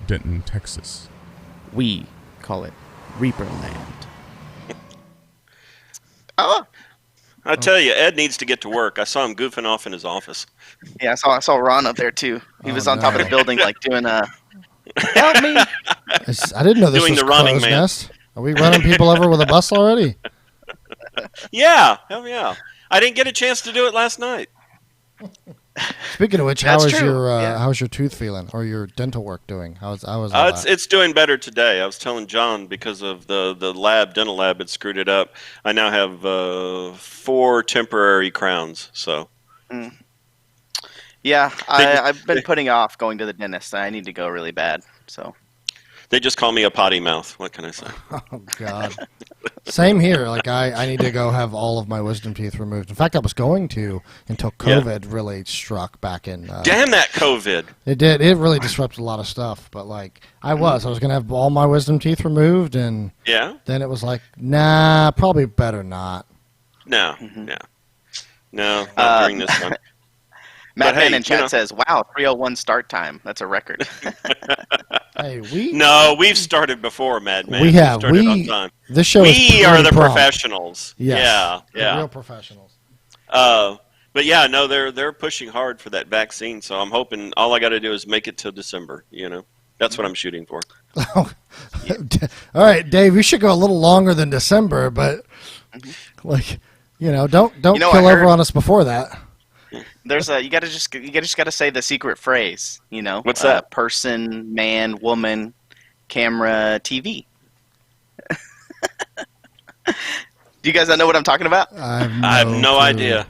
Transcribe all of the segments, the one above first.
Denton, Texas. We call it Reaperland. Oh, I tell you, Ed needs to get to work. I saw him goofing off in his office. yeah, I saw Ron up there too. He was on top of the no. building, like doing help me. I didn't know this Doing was the running Crow's man. Nest. Are we running people over with a bus already? Yeah, hell yeah. I didn't get a chance to do it last night. Speaking of which, That's how's true, yeah. how's your tooth feeling or your dental work doing? How's all that? It's doing better today. I was telling John because of the dental lab had screwed it up. I now have 4 temporary crowns. So Yeah, I've been putting off going to the dentist. I need to go really bad. So they just call me a potty mouth. What can I say? Oh God. Same here. Like I need to go have all of my wisdom teeth removed. In fact, I was going to until COVID really struck back in. Damn that COVID! It did. It really disrupted a lot of stuff. But like I was going to have all my wisdom teeth removed, and then it was like, nah, probably better not. No, not during this one. Matt But hey, Ben in chat you know. says, "Wow, 3:01 start time. That's a record." Hey, we've started before, Madman. We have. Started on time. This show is We are pretty the prompt. professionals. Yes. Yeah. Real professionals. But yeah, no, they're pushing hard for that vaccine. So I'm hoping all I got to do is make it till December. That's what I'm shooting for. All right, Dave. You should go a little longer than December, but don't kill over on us before that. There's you just gotta say the secret phrase. What's that? Person, man, woman, camera, TV. Do you guys not know what I'm talking about? I have no clue. idea.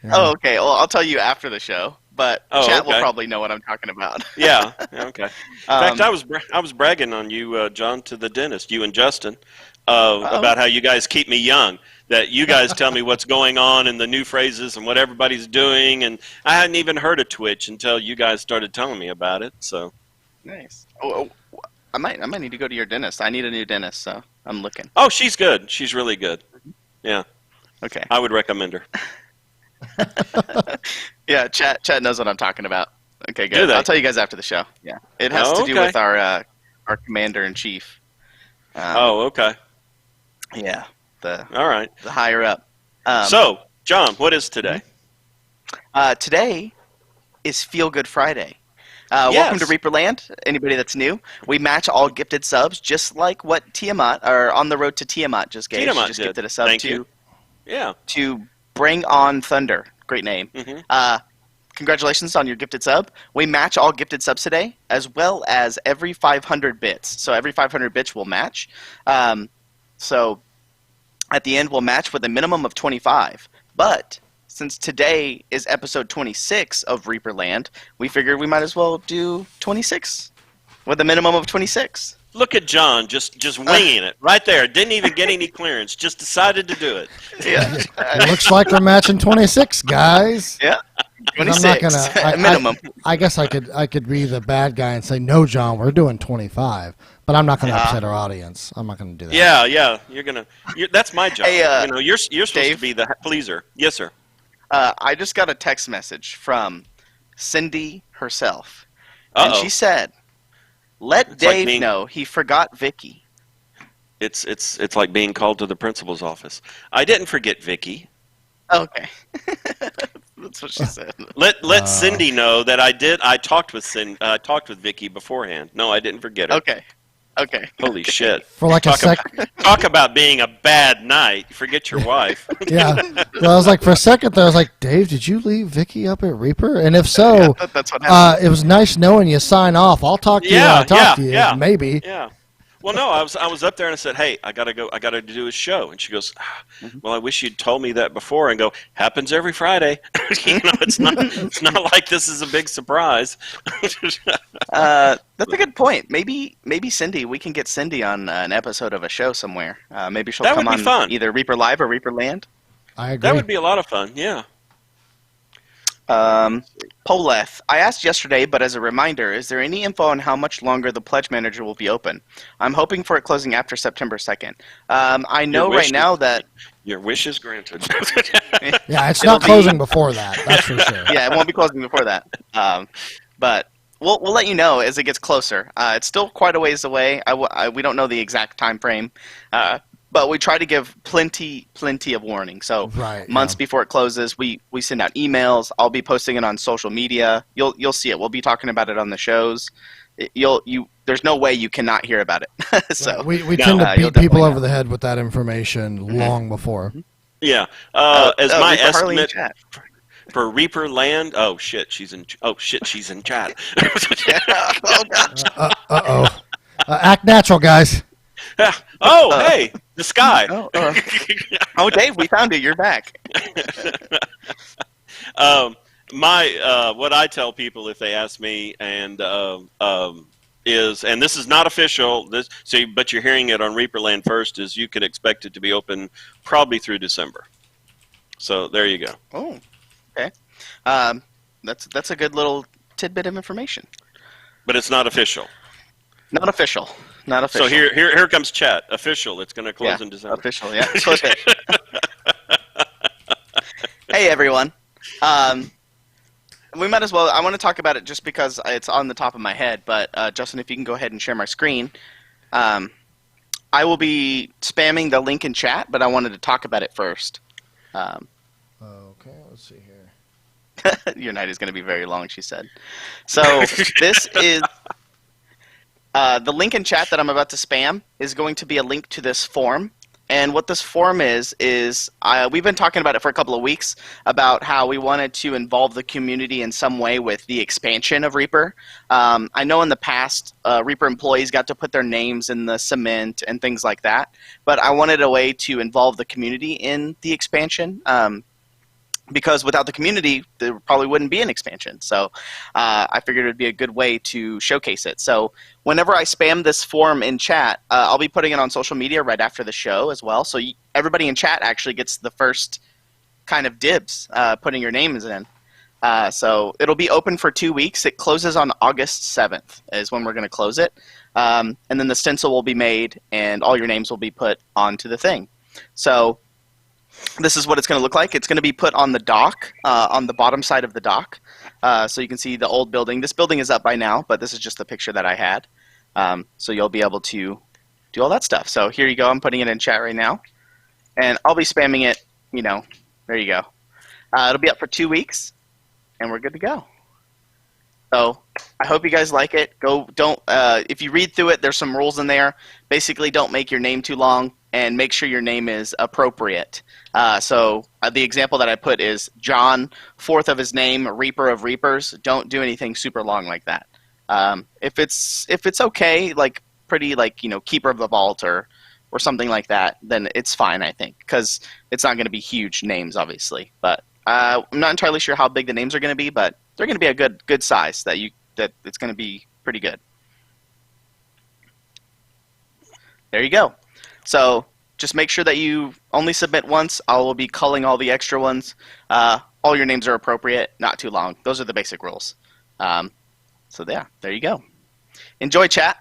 Yeah. Oh, okay. Well, I'll tell you after the show. But chat will okay. probably know what I'm talking about. Yeah. Okay. In fact, I was bragging on you, John, to the dentist, you and Justin, about how you guys keep me young. That you guys tell me what's going on and the new phrases and what everybody's doing, and I hadn't even heard of Twitch until you guys started telling me about it. So Nice. Oh, I might need to go to your dentist. I need a new dentist, so I'm looking. Oh, she's good. She's really good. Yeah. Okay. I would recommend her. Yeah, chat knows what I'm talking about. Okay, Do good. they? I'll tell you guys after the show. Yeah, it has to do okay. with our commander in chief. Okay. Yeah, All right. the higher up. So, John, what is today? Today is Feel Good Friday. Welcome to Reaperland. Anybody that's new, we match all gifted subs, just like what Tiamat, or On the Road to Tiamat, just gave. Tiamat She just did. gifted a sub Thank you. Yeah. to Bring On Thunder. Great name. Mm-hmm. Congratulations on your gifted sub. We match all gifted subs today, as well as every 500 bits. So every 500 bits will match. So at the end, we'll match with a minimum of 25. But since today is episode 26 of Reaperland, we figured we might as well do 26 with a minimum of 26. Look at John, just winging it right there. Didn't even get any clearance. Just decided to do it. Yeah. It looks like we're matching 26, guys. Yeah. 26 I'm not gonna. minimum. I guess I could be the bad guy and say, no, John, we're doing 25. But I'm not going to upset our audience. I'm not going to do that. Yeah. That's my job. Hey, you're supposed Dave? to be the pleaser. Yes, sir. I just got a text message from Cindy herself. Uh-oh. And she said, let It's like Dave being- know he forgot Vicky. It's like being called to the principal's office. I didn't forget Vicky. Okay. That's what she said. Let Cindy know that I did. I talked with talked with Vicky beforehand. No, I didn't forget her. Okay. Holy shit! For like a sec. Talk about being a bad night. You forget your wife. Yeah. Well, I was like, for a second there, I was like, Dave, did you leave Vicky up at Reaper? And if so, That's what happened. it was nice knowing you. Sign off. I'll talk to you. Yeah, I'll talk to you. yeah. Maybe. Yeah. Well, no, I was up there and I said, "Hey, I gotta go. I gotta do a show." And she goes, "Well, I wish you'd told me that before." And go, "Happens every Friday." It's not like this is a big surprise. That's a good point. Maybe Cindy, we can get Cindy on an episode of a show somewhere. Maybe she'll That come would be on fun. either Reaper Live or Reaper Land. I agree. That would be a lot of fun. Yeah. Poleth, I asked yesterday, but as a reminder, is there any info on how much longer the Pledge Manager will be open? I'm hoping for it closing after September 2nd. I know right now that... Your wish is granted. Yeah, it's not closing before that. That's for sure. Yeah, it won't be closing before that. But we'll let you know as it gets closer. It's still quite a ways away. We don't know the exact time frame, but we try to give plenty of warning. So months before it closes, we send out emails. I'll be posting it on social media. You'll see it. We'll be talking about it on the shows. There's no way you cannot hear about it. So we tend to beat people over the head with that information long before. Yeah. As my estimate for Reaper Land. Oh shit, she's in chat. Oh gosh. Act natural, guys. Hey, the sky. Oh, Dave, we found you. You're back. What I tell people if they ask me is, and this is not official. But you're hearing it on Reaper Land first. Is you can expect it to be open probably through December. So there you go. Oh, okay. That's a good little tidbit of information. But it's not official. Not official. So here comes chat. Official. It's going to close in December. Official. Yeah. Hey everyone. We might as well. I want to talk about it just because it's on the top of my head. But Justin, if you can go ahead and share my screen. I will be spamming the link in chat, but I wanted to talk about it first. Okay, let's see here. Your night is going to be very long, she said. So this is the link in chat that I'm about to spam is going to be a link to this form. And what this form is we've been talking about it for a couple of weeks about how we wanted to involve the community in some way with the expansion of Reaper. I know in the past, Reaper employees got to put their names in the cement and things like that, but I wanted a way to involve the community in the expansion. Because without the community, there probably wouldn't be an expansion. So I figured it would be a good way to showcase it. So whenever I spam this form in chat, I'll be putting it on social media right after the show as well. So everybody in chat actually gets the first kind of dibs putting your names in. So it'll be open for 2 weeks. It closes on August 7th is when we're going to close it. And then the stencil will be made and all your names will be put onto the thing. So this is what it's going to look like. It's going to be put on the dock, on the bottom side of the dock. So you can see the old building. This building is up by now, but this is just the picture that I had. So you'll be able to do all that stuff. So here you go. I'm putting it in chat right now. And I'll be spamming it, there you go. It'll be up for 2 weeks, and we're good to go. So I hope you guys like it. If you read through it, there's some rules in there. Basically, don't make your name too long, and make sure your name is appropriate. So the example that I put is John, fourth of his name, Reaper of Reapers. Don't do anything super long like that. If it's okay, like pretty Keeper of the Vault or something like that, then it's fine, I think, because it's not going to be huge names, obviously. But I'm not entirely sure how big the names are going to be, but they're going to be a good size that it's going to be pretty good. There you go. So just make sure that you only submit once. I will be culling all the extra ones. All your names are appropriate, not too long. Those are the basic rules. So yeah, there you go. Enjoy chat.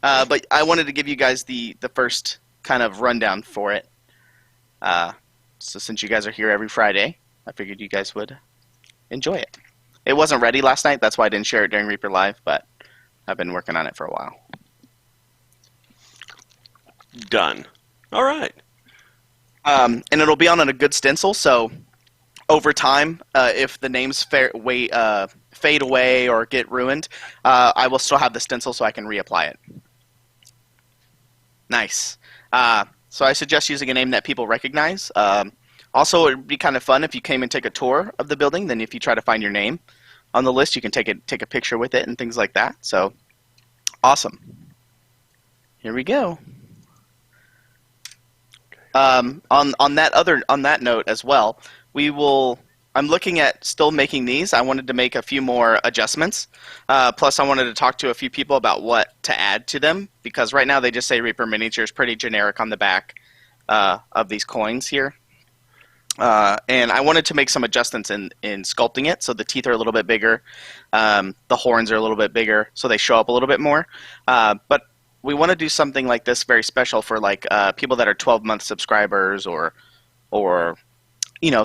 But I wanted to give you guys the first kind of rundown for it. So since you guys are here every Friday, I figured you guys would enjoy it. It wasn't ready last night. That's why I didn't share it during Reaper Live, but I've been working on it for a while. Done. All right. And it'll be on a good stencil, so over time, if the names fade away or get ruined, I will still have the stencil so I can reapply it. Nice. So I suggest using a name that people recognize. Also, it would be kind of fun if you came and take a tour of the building. Then if you try to find your name on the list, you can take a picture with it and things like that. So awesome. Here we go. On that note as well, I'm looking at still making these. I wanted to make a few more adjustments. Plus, I wanted to talk to a few people about what to add to them, because right now they just say Reaper Miniatures, pretty generic on the back of these coins here. And I wanted to make some adjustments in sculpting it, so the teeth are a little bit bigger, the horns are a little bit bigger, so they show up a little bit more. But we want to do something like this very special for people that are 12-month subscribers or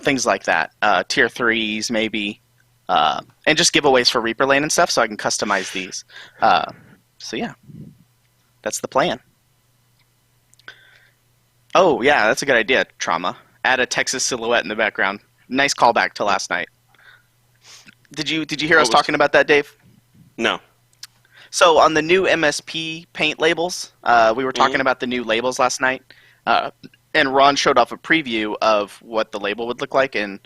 things like that. Tier 3s maybe, and just giveaways for Reaper Lane and stuff, so I can customize these. So yeah, that's the plan. Oh yeah, that's a good idea. Trauma. Add a Texas silhouette in the background. Nice callback to last night. Did you hear us talking about that, Dave? No. So on the new MSP paint labels, we were talking about the new labels last night, and Ron showed off a preview of what the label would look like, and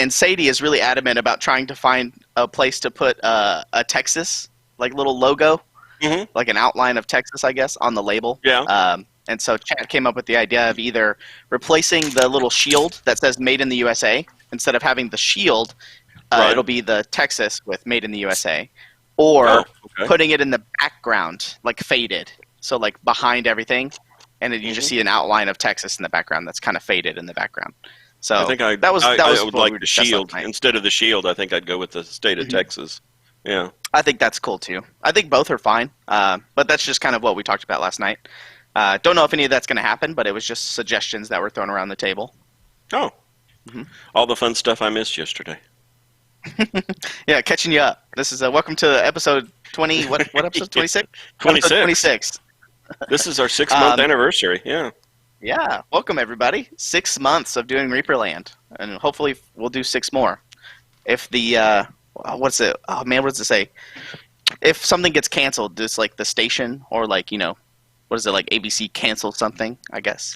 Sadie is really adamant about trying to find a place to put a Texas like little logo, like an outline of Texas, I guess, on the label. Yeah. And so Chad came up with the idea of either replacing the little shield that says "Made in the USA" instead of having the shield. It'll be the Texas with "Made in the USA," or putting it in the background, like faded, so like behind everything, and then you just see an outline of Texas in the background that's kind of faded in the background. So I think that was I would what like we the shield instead of the shield. I think I'd go with the state of Texas. Yeah, I think that's cool too. I think both are fine, but that's just kind of what we talked about last night. Don't know if any of that's going to happen, but it was just suggestions that were thrown around the table. Oh, all the fun stuff I missed yesterday. Yeah, catching you up. This is welcome to episode 20. What episode? 26. 26. This is our 6-month anniversary. Yeah. Yeah. Welcome everybody. 6 months of doing Reaperland, and hopefully we'll do 6 more. If the what's it? Oh man, what does it say? If something gets canceled, it's like the station or like what is it, like ABC cancel something? I guess.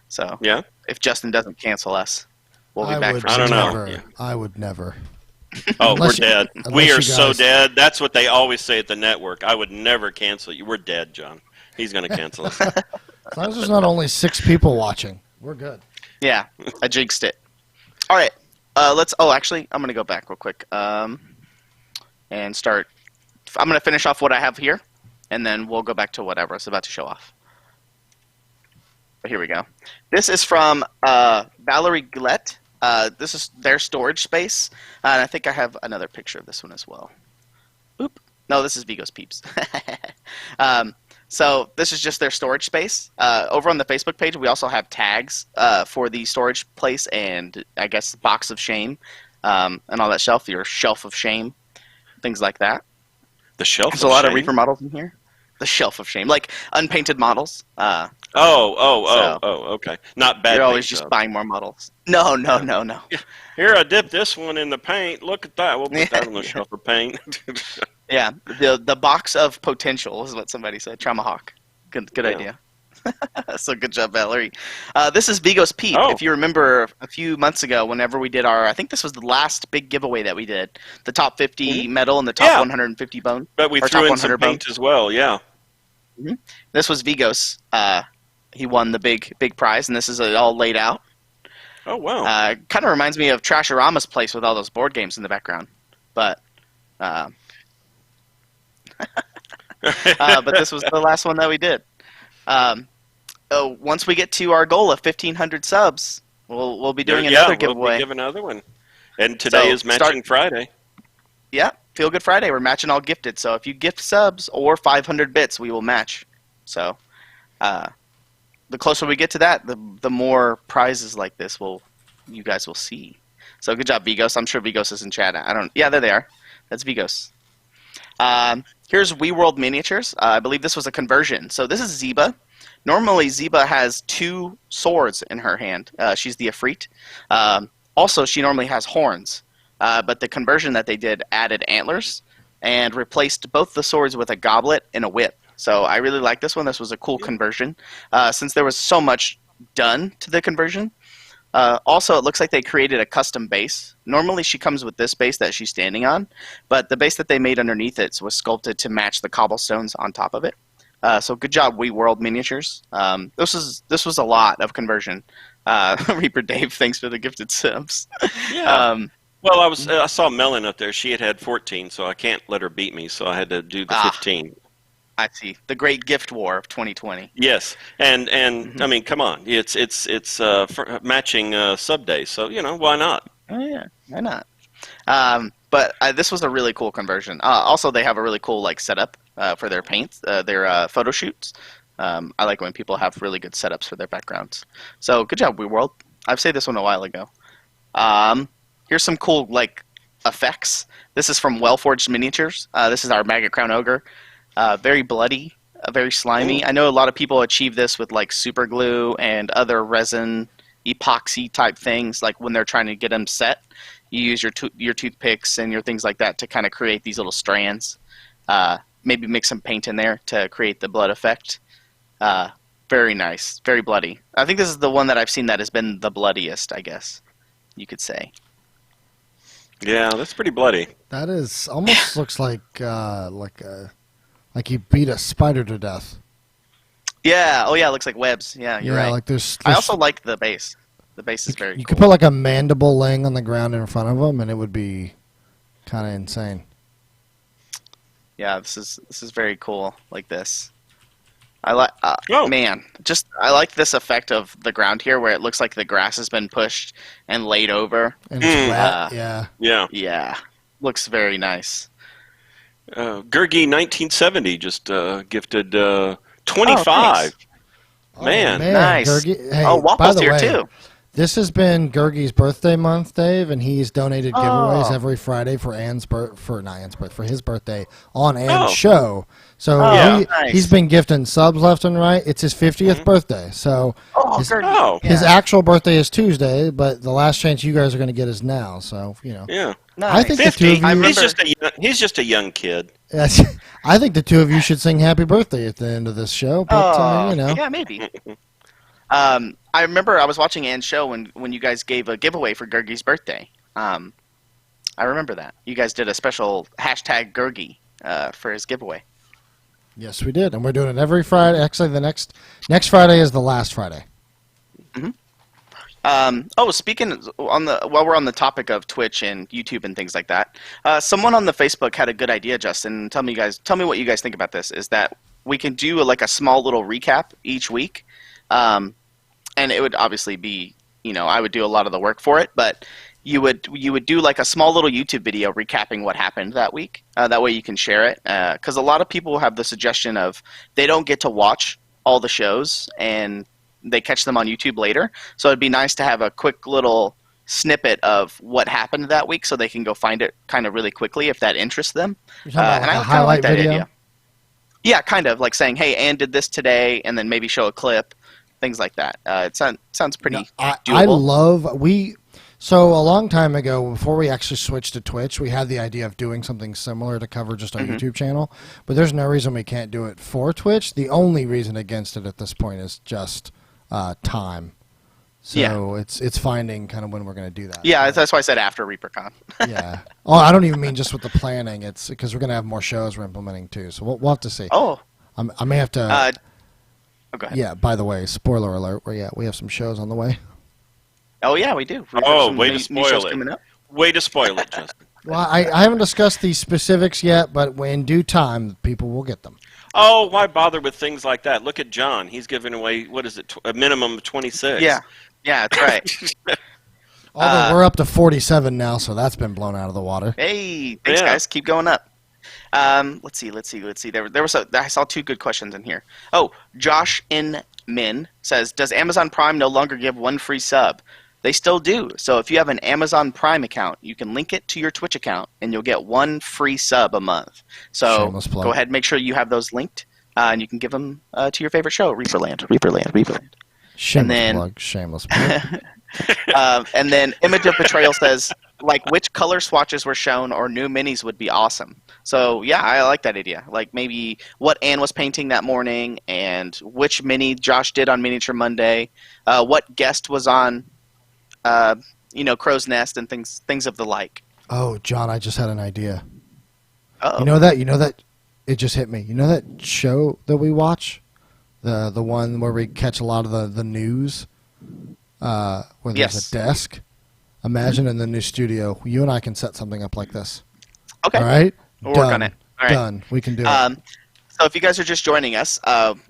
So yeah. If Justin doesn't cancel us, we'll be back for 6 I don't know. more. Yeah. I would never. Oh, we're dead. We are so guys... dead. That's what they always say at the network. I would never cancel you. We're dead, John. He's going to cancel us. As long as there's not only 6 people watching, we're good. Yeah, I jinxed it. All right, let's. Oh, actually, I'm going to go back real quick and start. I'm going to finish off what I have here, and then we'll go back to whatever I was about to show off. But here we go. This is from Valerie Gillette. This is their storage space, and I think I have another picture of this one as well. Oop. No, this is Vigo's Peeps. So this is just their storage space. Over on the Facebook page, we also have tags for the storage place and, I guess, box of shame and all that shelf, your shelf of shame, things like that. The shelf There's a lot of Reaper models in here. The shelf of shame, like unpainted models. Okay. Not bad. You're always just buying more models. No. Here, I dipped this one in the paint. Look at that. We'll put that on the shelf of paint. Yeah, the box of potential is what somebody said. Traumahawk. Good idea. So good job, Valerie. This is Vigo's Peep. Oh. If you remember a few months ago, whenever we did I think this was the last big giveaway that we did. The top 50 metal and the top 150 bone. But we threw in some paint as well, yeah. This was Vigo's. He won the big prize, and this is all laid out. Oh, wow. Kind of reminds me of Trashorama's place with all those board games in the background. But but this was the last one that we did. Once we get to our goal of 1,500 subs, we'll be doing another giveaway. We'll give another one. And today is Matching Friday. Yeah, Feel Good Friday. We're matching all gifted. So if you gift subs or 500 bits, we will match. So the closer we get to that, the more prizes like this you guys will see. So good job, Vigos. I'm sure Vigos is in chat. Yeah, there they are. That's Vigos. Here's WeWorld Miniatures. I believe this was a conversion. So this is Zeba. Normally, Zeba has 2 swords in her hand. She's the Ifrit. Also, she normally has horns. But the conversion that they did added antlers and replaced both the swords with a goblet and a whip. So I really like this one. This was a cool conversion. Since there was so much done to the conversion. Also, it looks like they created a custom base. Normally, she comes with this base that she's standing on, but the base that they made underneath it was sculpted to match the cobblestones on top of it. So good job, WeWorld Miniatures. This was a lot of conversion. Reaper Dave, thanks for the gifted subs. Yeah. Well, I saw Melon up there. She had 14, so I can't let her beat me. So I had to do the 15. I see. The Great Gift War of 2020. Yes, and I mean, come on, it's matching sub days, so why not? Oh yeah, why not? But this was a really cool conversion. Also, they have a really cool setup for their paints, their photo shoots. I like when people have really good setups for their backgrounds. So good job, WeWorld. I've said this one a while ago. Here's some cool effects. This is from Well Forged Miniatures. This is our Maggot Crown Ogre. Very bloody, very slimy. Ooh. I know a lot of people achieve this with like super glue and other resin epoxy type things. Like when they're trying to get them set, you use your toothpicks and your things like that to kind of create these little strands. Maybe mix some paint in there to create the blood effect. Very nice, very bloody. I think this is the one that I've seen that has been the bloodiest, I guess you could say. Yeah, that's pretty bloody. That is almost looks like you beat a spider to death. Yeah. Oh yeah, it looks like webs. Yeah, you're right. Like there's I also like the base. The base is very. You cool. could put like a mandible laying on the ground in front of him, and it would be kind of insane. Yeah, this is very cool. Like this. I like. Man, I like this effect of the ground here, where it looks like the grass has been pushed and laid over. And it's wet. Yeah. Yeah. Looks very nice. Gurgi 1970 just gifted 25. Man. Nice. Gurgi, hey, Waffle's by the here way, too. This has been Gurgi's birthday month, Dave, and he's donated giveaways every Friday for his birthday on Ann's show. So he's been gifting subs left and right. It's his 50th birthday. So his actual birthday is Tuesday, but the last chance you guys are going to get is now. So, Yeah. Nice. I think 50. the two of you, He's just a young kid. I think the two of you should sing happy birthday at the end of this show, but Yeah, maybe. I remember I was watching Ann's show when you guys gave a giveaway for Gurgi's birthday. I remember that. You guys did a special hashtag Gurgi for his giveaway. Yes, we did, and we're doing it every Friday. Actually, the next Friday is the last Friday. Speaking while we're on the topic of Twitch and YouTube and things like that, someone on the Facebook had a good idea, Justin. Tell me what you guys think about this. Is that we can do a small little recap each week, and it would obviously be, I would do a lot of the work for it, but you would do a small little YouTube video recapping what happened that week. That way you can share it, because a lot of people have the suggestion of they don't get to watch all the shows and they catch them on YouTube later. So it'd be nice to have a quick little snippet of what happened that week so they can go find it kind of really quickly if that interests them. You're talking about a highlight video? Idea. Yeah, kind of like saying, hey, Ann did this today, and then maybe show a clip, things like that. It sounds pretty doable. So a long time ago, before we actually switched to Twitch, we had the idea of doing something similar to cover just our YouTube channel, but there's no reason we can't do it for Twitch. The only reason against it at this point is just time. So it's finding kind of when we're going to do that. Yeah, that's why I said after ReaperCon. Yeah. Oh, I don't even mean just with the planning. It's because we're going to have more shows we're implementing too. So we'll have to see. Oh. I may have to. Go ahead. Yeah. By the way, spoiler alert. We have some shows on the way. Oh yeah, we do. Way to spoil it. Way to spoil it, Justin. Well, I haven't discussed the specifics yet, but in due time, people will get them. Oh, why bother with things like that? Look at John. He's giving away, a minimum of 26. Yeah, that's right. Although we're up to 47 now, so that's been blown out of the water. Hey, thanks guys. Keep going up. Let's see. I saw two good questions in here. Oh, Josh N. Min says, does Amazon Prime no longer give one free sub? They still do. So if you have an Amazon Prime account, you can link it to your Twitch account, and you'll get one free sub a month. So go ahead and make sure you have those linked, and you can give them to your favorite show, Reaperland. Shameless plug. And then Image of Betrayal says, which color swatches were shown or new minis would be awesome. So yeah, I like that idea. Maybe what Ann was painting that morning, and which mini Josh did on Miniature Monday, what guest was on Crow's Nest and things of the like. Oh, John, I just had an idea. Uh-oh. You know that it just hit me. You know that show that we watch? The one where we catch a lot of the news, where there's a desk? Imagine in the new studio, you and I can set something up like this. Okay. All right? We'll work on it. All right. Done. We can do it. So if you guys are just joining us,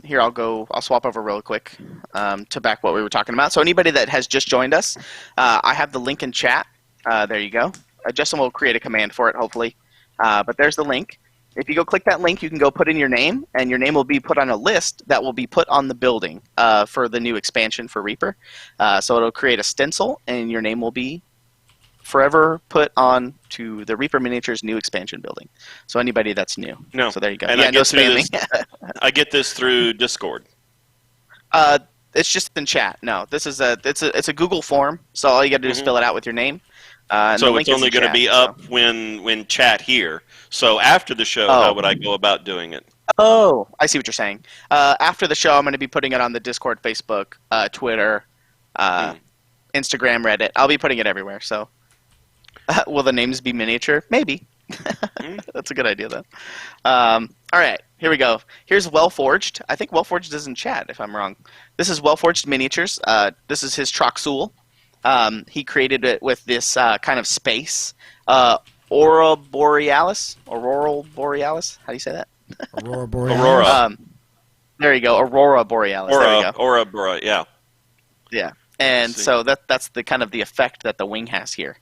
here I'll swap over real quick to back what we were talking about. So anybody that has just joined us, I have the link in chat. There you go. Justin will create a command for it, hopefully. But there's the link. If you go click that link, you can go put in your name, and your name will be put on a list that will be put on the building for the new expansion for Reaper. So it'll create a stencil, and your name will be forever put on to the Reaper Miniatures new expansion building. So anybody that's new. No. So there you go. And yeah, I no get spamming. I get this through Discord. It's just in chat. No, this is it's a Google form. So all you got to do is fill it out with your name. And so the link it's only going to be up so. when chat here. So after the show, how would I go about doing it? Oh, I see what you're saying. After the show, I'm going to be putting it on the Discord, Facebook, Twitter, Instagram, Reddit. I'll be putting it everywhere. So, will the names be miniature? Maybe. That's a good idea, though. All right, here we go. Here's Wellforged. I think Wellforged is in chat, if I'm wrong. This is Wellforged Miniatures. This is his Troxul. He created it with this kind of space. Aurora Borealis. How do you say that? Aurora Borealis. Aurora. There you go. Aurora Borealis. There you go. Aurora, yeah. Yeah. And so that's the kind of the effect that the wing has here.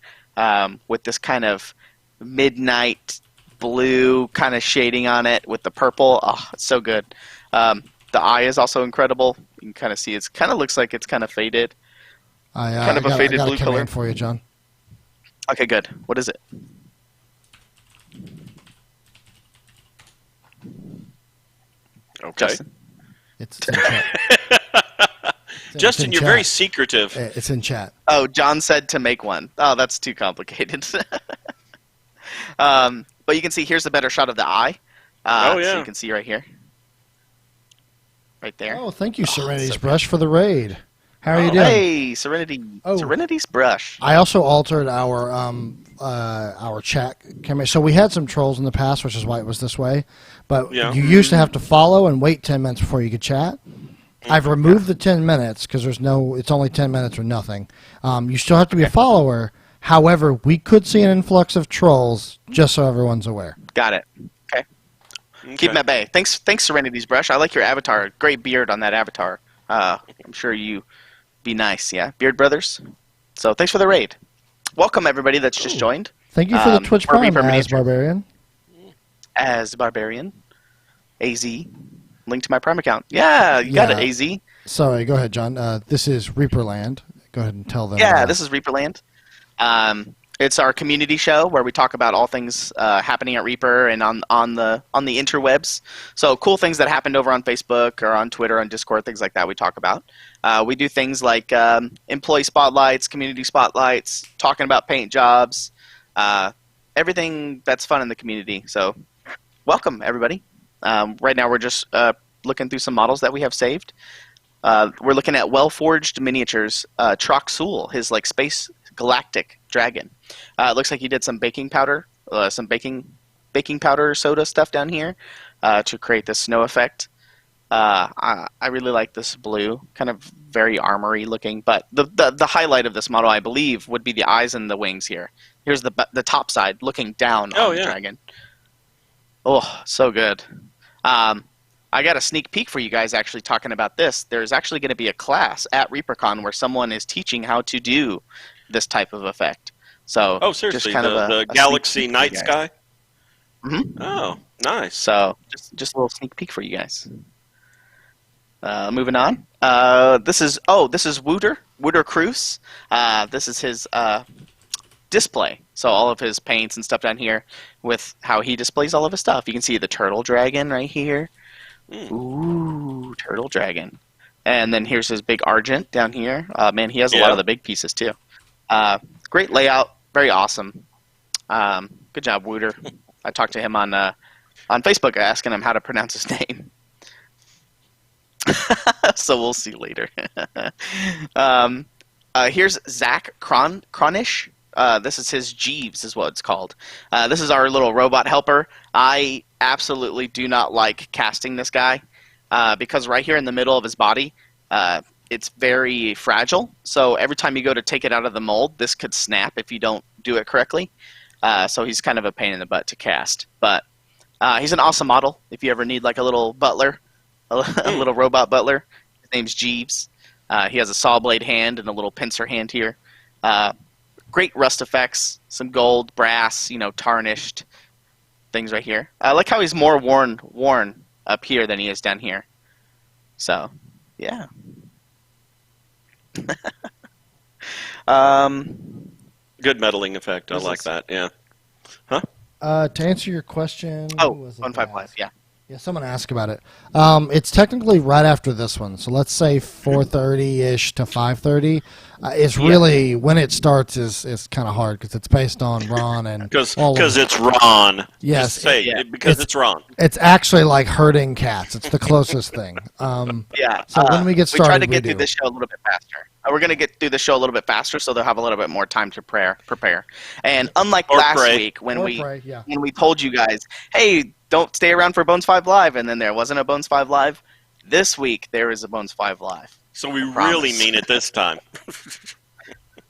With this kind of midnight blue kind of shading on it with the purple. Oh, it's so good. The eye is also incredible. You can kind of see it kind of looks like it's kind of faded. I got blue a color command for you, John. Okay, good. What is it? Okay. Justin? It's in chat. Justin, you're very secretive. It's in chat. Oh, John said to make one. Oh, that's too complicated. But you can see here's a better shot of the eye. So you can see right here. Right there. Oh, thank you, Serenity's Brush, for the raid. How are you doing? Hey, Serenity's Brush. I also altered our chat camera. So we had some trolls in the past, which is why it was this way. But you used to have to follow and wait 10 minutes before you could chat. I've removed the 10 minutes because it's only 10 minutes or nothing. You still have to be a follower. However, we could see an influx of trolls, just so everyone's aware. Got it. Okay. Keep them at bay. Thanks, Serenity's Brush. I like your avatar. Great beard on that avatar. I'm sure you be nice, yeah? Beard Brothers. So thanks for the raid. Welcome, everybody that's just joined. Thank you for the Twitch Prime, Barbarian. As Barbarian. AZ. Link to my Prime account. Yeah, you got it, AZ. Sorry, go ahead, John. This is Reaperland. Go ahead and tell them. Yeah, this is Reaperland. It's our community show where we talk about all things happening at Reaper and on the interwebs. So cool things that happened over on Facebook or on Twitter, on Discord, things like that we talk about. We do things like employee spotlights, community spotlights, talking about paint jobs, everything that's fun in the community. So welcome, everybody. Right now we're just looking through some models that we have saved. We're looking at Wellforged Miniatures, Troxul, his like space galactic dragon. It looks like he did some baking powder soda stuff down here to create this snow effect. I really like this blue, kind of very armory looking. But the highlight of this model, I believe, would be the eyes and the wings here. Here's the top side looking down on the dragon. Oh, so good. I got a sneak peek for you guys actually talking about this. There's actually going to be a class at ReaperCon where someone is teaching how to do this type of effect. So seriously, just kind of the Galaxy Night Sky? Mm-hmm. Oh, nice. So just a little sneak peek for you guys. Moving on. This is Wooter Cruz. This is his display. So all of his paints and stuff down here with how he displays all of his stuff. You can see the turtle dragon right here. Ooh, turtle dragon. And then here's his big Argent down here. Man, he has a lot of the big pieces too. Great layout, very awesome. Good job, Wooter. I talked to him on Facebook asking him how to pronounce his name. So we'll see later. Here's Zach Cronish. This is his Jeeves, is what it's called. This is our little robot helper. I absolutely do not like casting this guy because right here in the middle of his body, it's very fragile. So every time you go to take it out of the mold, this could snap if you don't do it correctly. So he's kind of a pain in the butt to cast. But he's an awesome model if you ever need like a little butler, a little robot butler. His name's Jeeves. He has a saw blade hand and a little pincer hand here. Great rust effects, some gold, brass, tarnished things right here. I like how he's more worn up here than he is down here. So, yeah. Good meddling effect. I like that. Yeah. Huh? To answer your question, Oh, who was it 1-5 Live. Yeah. Yeah, someone asked about it. It's technically right after this one, so let's say 4:30-ish to 5:30. It's really when it starts is kind of hard because it's based on Ron and because it's Ron. Yes, Just say because it's Ron. It's actually like herding cats. It's the closest thing. So when we get started, we try to get through this show a little bit faster. We're going to get through the show a little bit faster, so they'll have a little bit more time to prepare. And unlike last week when we told you guys, hey, don't stay around for Bones 5 Live, and then there wasn't a Bones 5 Live, this week there is a Bones 5 Live. So we really mean it this time.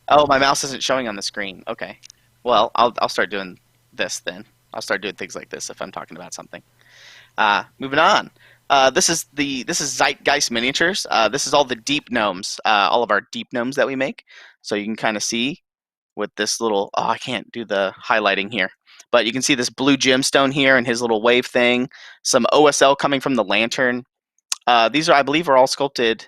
Oh, my mouse isn't showing on the screen. Okay. Well, I'll start doing this then. I'll start doing things like this if I'm talking about something. Moving on. This is Zeitgeist Miniatures. This is all the deep gnomes, all of our deep gnomes that we make. So you can kind of see with this little. Oh, I can't do the highlighting here, but you can see this blue gemstone here and his little wave thing. Some OSL coming from the lantern. These I believe, are all sculpted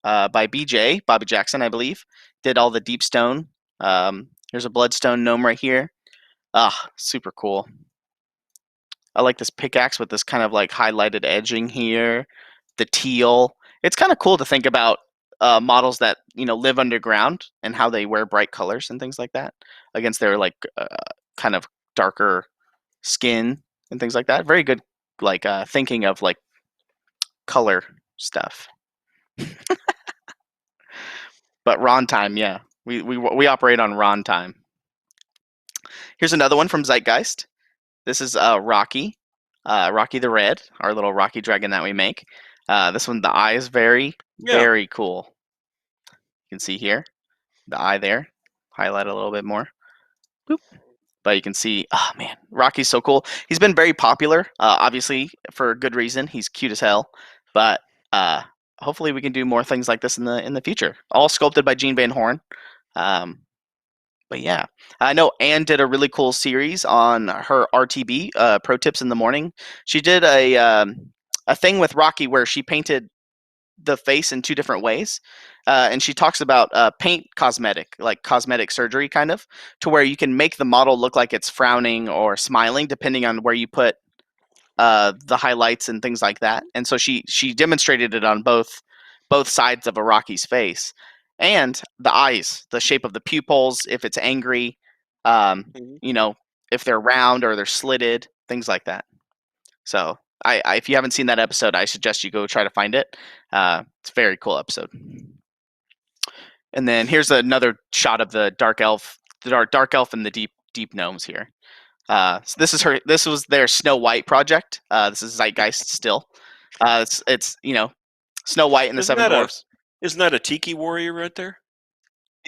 by BJ Bobby Jackson. I believe did all the deep stone. Here's a bloodstone gnome right here. Super cool. I like this pickaxe with this kind of like highlighted edging here. The teal. It's kind of cool to think about models that live underground and how they wear bright colors and things like that against their like kind of darker skin and things like that. Very good, like thinking of like color stuff. But Ron time, yeah, we operate on Ron time. Here's another one from Zeitgeist. This is Rocky the Red, our little Rocky dragon that we make. This one, the eye is very cool. You can see here, the eye there. Highlight a little bit more. Boop. But you can see, oh man, Rocky's so cool. He's been very popular, obviously for good reason. He's cute as hell. But hopefully we can do more things like this in the future. All sculpted by Jean Van Horn. But yeah, I know Anne did a really cool series on her RTB, Pro Tips in the Morning. She did a thing with Rocky where she painted the face in two different ways. And she talks about paint like cosmetic surgery kind of, to where you can make the model look like it's frowning or smiling depending on where you put the highlights and things like that. And so she demonstrated it on both sides of a Rocky's face. And the eyes, the shape of the pupils, if it's angry, if they're round or they're slitted, things like that. So if you haven't seen that episode, I suggest you go try to find it. It's a very cool episode. And then here's another shot of the dark elf and the deep gnomes here. So this was their Snow White project. This is Zeitgeist still. It's Snow White and the Seven Dwarfs. Isn't that a tiki warrior right there?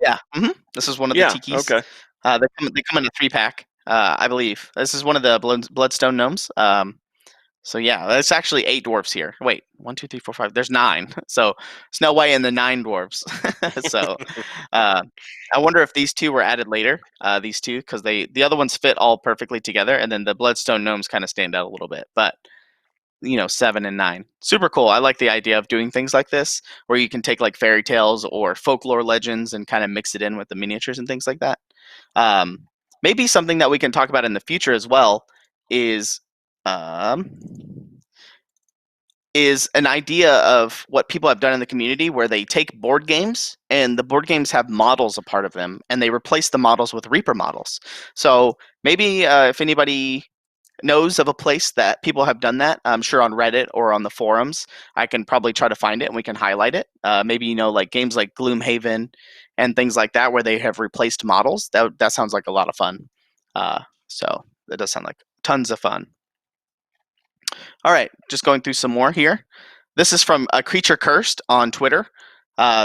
Yeah. Mm-hmm. This is one of the tikis. Okay. They come in a 3-pack, I believe. This is one of the bloodstone gnomes. So yeah, that's actually 8 dwarfs here. Wait, 1, 2, 3, 4, 5. There's 9. So Snow White and the 9 dwarfs. So I wonder if these two were added later. These two, because the other ones fit all perfectly together, and then the bloodstone gnomes kind of stand out a little bit. But 7 and 9, super cool. I like the idea of doing things like this, where you can take like fairy tales or folklore legends and kind of mix it in with the miniatures and things like that. Maybe something that we can talk about in the future as well is an idea of what people have done in the community where they take board games and the board games have models a part of them and they replace the models with Reaper models. So maybe if anybody knows of a place that people have done that, I'm sure on Reddit or on the forums, I can probably try to find it and we can highlight it. Maybe like games like Gloomhaven and things like that where they have replaced models. That sounds like a lot of fun. So that does sound like tons of fun. All right, just going through some more here. This is from A Creature Cursed on Twitter.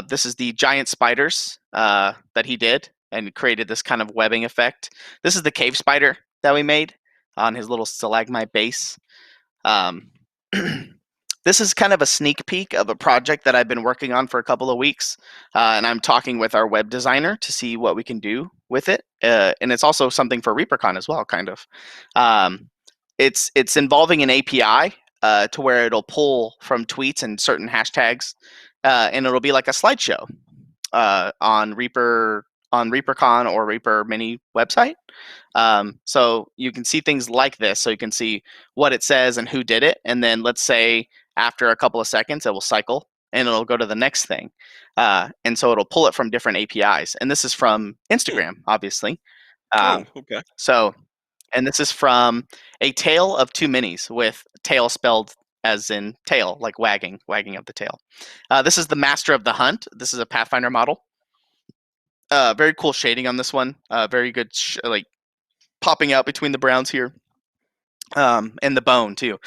This is the giant spiders that he did and created this kind of webbing effect. This is the cave spider that we made on his little stalagmite base. This is kind of a sneak peek of a project that I've been working on for a couple of weeks, and I'm talking with our web designer to see what we can do with it. And it's also something for ReaperCon as well, kind of. It's involving an API to where it'll pull from tweets and certain hashtags, and it'll be like a slideshow on Reaper on ReaperCon or Reaper Mini website. So you can see things like this. So you can see what it says and who did it. And then let's say after a couple of seconds, it will cycle and it'll go to the next thing. And so it'll pull it from different APIs. And this is from Instagram, obviously. Okay. So, and this is from A Tale of Two Minis, with tail spelled as in tail, like wagging of the tail. This is the Master of the Hunt. This is a Pathfinder model. Very cool shading on this one. Very good, like popping out between the browns here, and the bone too.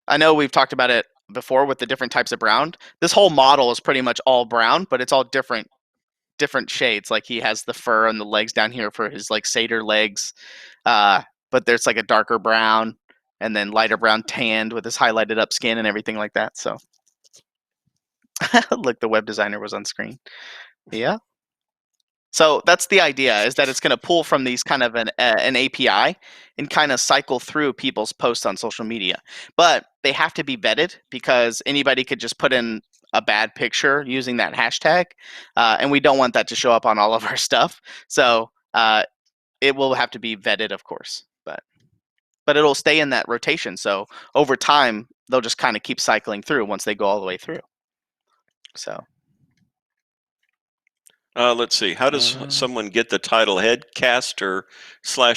I know we've talked about it before with the different types of brown. This whole model is pretty much all brown, but it's all different shades. Like he has the fur and the legs down here for his like satyr legs, but there's like a darker brown and then lighter brown tanned with his highlighted up skin and everything like that. So look, the web designer was on screen. Yeah. So that's the idea, is that it's going to pull from these kind of an API and kind of cycle through people's posts on social media. But they have to be vetted, because anybody could just put in a bad picture using that hashtag. And we don't want that to show up on all of our stuff. So it will have to be vetted, of course. But it'll stay in that rotation. So over time, they'll just kind of keep cycling through once they go all the way through. So. Let's see. How does someone get the title headcaster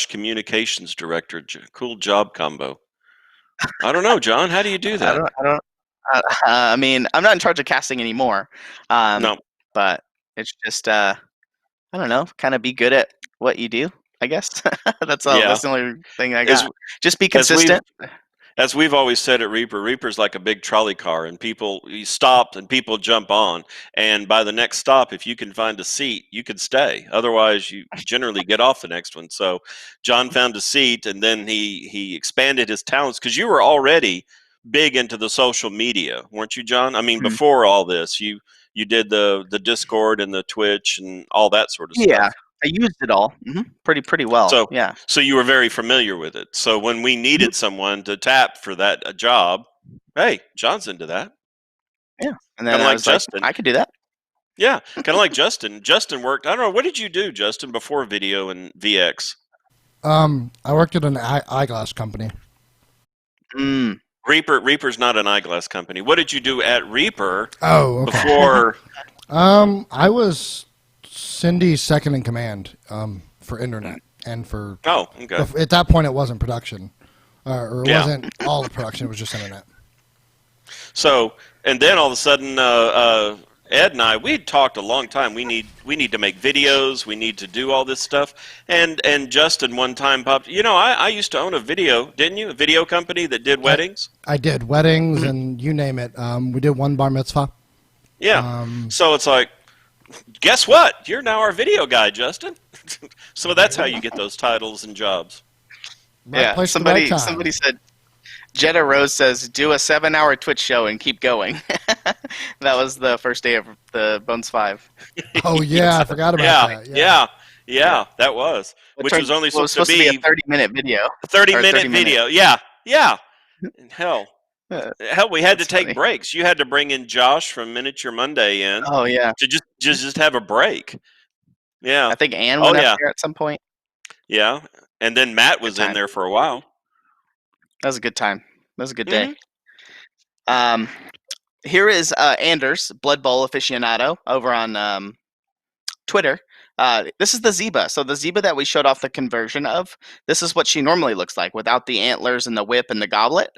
/ communications director? Cool job combo. I don't know, John. How do you do that? I mean, I'm not in charge of casting anymore. No. But it's just, I don't know, kind of be good at what you do, I guess. That's all. Yeah. That's the only thing I got. Just be consistent. As we've always said at Reaper's like a big trolley car, and you stop and people jump on, and by the next stop, if you can find a seat, you can stay. Otherwise, you generally get off the next one. So John found a seat, and then he expanded his talents, because you were already big into the social media, weren't you, John? I mean, before all this, you did the Discord and the Twitch and all that sort of stuff. Yeah. I used it all pretty well. So, yeah. So you were very familiar with it. So when we needed someone to tap for that job, hey, John's into that. Yeah, and then I was Justin. Like, I could do that. Yeah, kind of like Justin. Justin worked. I don't know. What did you do, Justin, before video and VX? I worked at an eyeglass company. Reaper's not an eyeglass company. What did you do at Reaper? Oh, okay. Before. I was Cindy's second in command for internet and for. Oh, okay. At that point, it wasn't production, or it wasn't all of production. It was just internet. So, and then all of a sudden, Ed and I, we'd talked a long time. We need to make videos. We need to do all this stuff. And Justin one time popped. You know, I used to own a didn't you? A video company that did weddings. I did weddings and you name it. We did one bar mitzvah. Yeah. So it's like, guess what? You're now our video guy, Justin. So that's how you get those titles and jobs. Yeah. Somebody said. Jetta Rose says, do a 7-hour Twitch show and keep going. That was the first day of the Bones 5. Oh, yeah, I forgot about that. Yeah, that was. Which was only supposed to be a 30-minute video. A 30-minute video, yeah. Hell, we had to take breaks. You had to bring in Josh from Miniature Monday in. Oh, yeah. To just have a break. Yeah. I think Ann went up there at some point. Yeah, and then Matt was in there for a while. That was a good time. That was a good day. Here is Anders, Blood Bowl aficionado, over on Twitter. This is the Zeba. So the Zeba that we showed off the conversion of, this is what she normally looks like without the antlers and the whip and the goblet.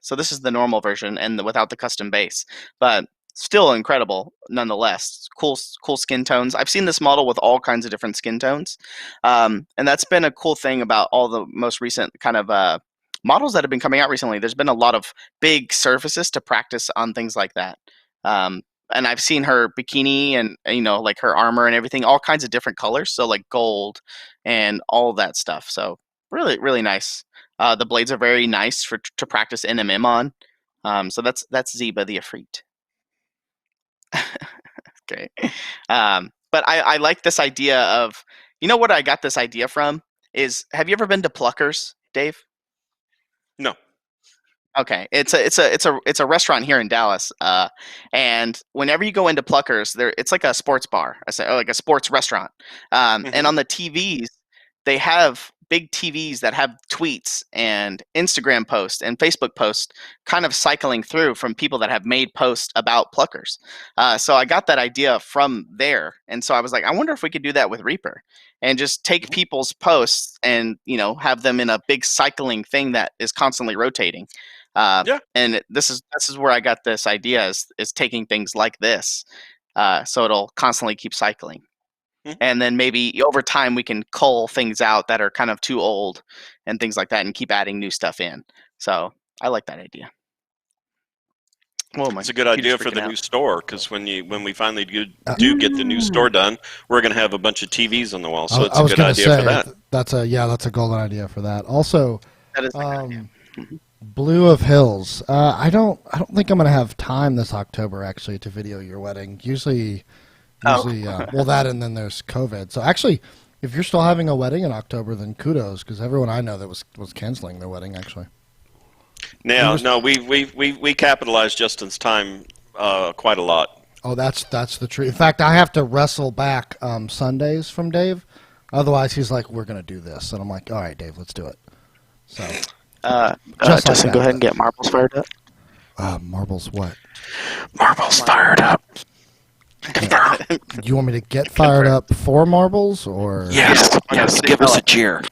So this is the normal version and without the custom base. But still incredible nonetheless. Cool skin tones. I've seen this model with all kinds of different skin tones. And that's been a cool thing about all the most recent kind of models that have been coming out recently. There's been a lot of big surfaces to practice on things like that. And I've seen her bikini and, like her armor and everything, all kinds of different colors. So like gold and all of that stuff. So really, really nice. The blades are very nice to practice NMM on. So that's Zeba the Ifrit. Okay. But I like this idea of, what I got this idea from is, have you ever been to Pluckers, Dave? No. Okay, it's a restaurant here in Dallas, and whenever you go into Pluckers, it's like a sports bar, or like a sports restaurant, and on the TVs they have big TVs that have tweets and Instagram posts and Facebook posts kind of cycling through from people that have made posts about Pluckers. So I got that idea from there, and so I was like, I wonder if we could do that with Reaper and just take people's posts and have them in a big cycling thing that is constantly rotating. Yeah. And this is where I got this idea is taking things like this, so it'll constantly keep cycling. And then maybe over time we can cull things out that are kind of too old and things like that and keep adding new stuff in. So I like that idea. It's a good idea for the new store, because when we finally do get the new store done, we're going to have a bunch of TVs on the wall. So it's a good idea for that. That's a golden idea for that. Also, that is a good idea. Blue of Hills. I don't think I'm going to have time this October actually to video your wedding. Usually, well, that and then there's COVID. So actually, if you're still having a wedding in October, then kudos, because everyone I know that was canceling their wedding actually. No, we capitalized Justin's time quite a lot. Oh, that's the truth. In fact, I have to wrestle back Sundays from Dave. Otherwise, he's like, "We're going to do this," and I'm like, "All right, Dave, let's do it." So, Justin, go ahead and get marbles fired up. Marbles what? Marbles fired up. You want me to get fired up for marbles, or yes, give us a cheer.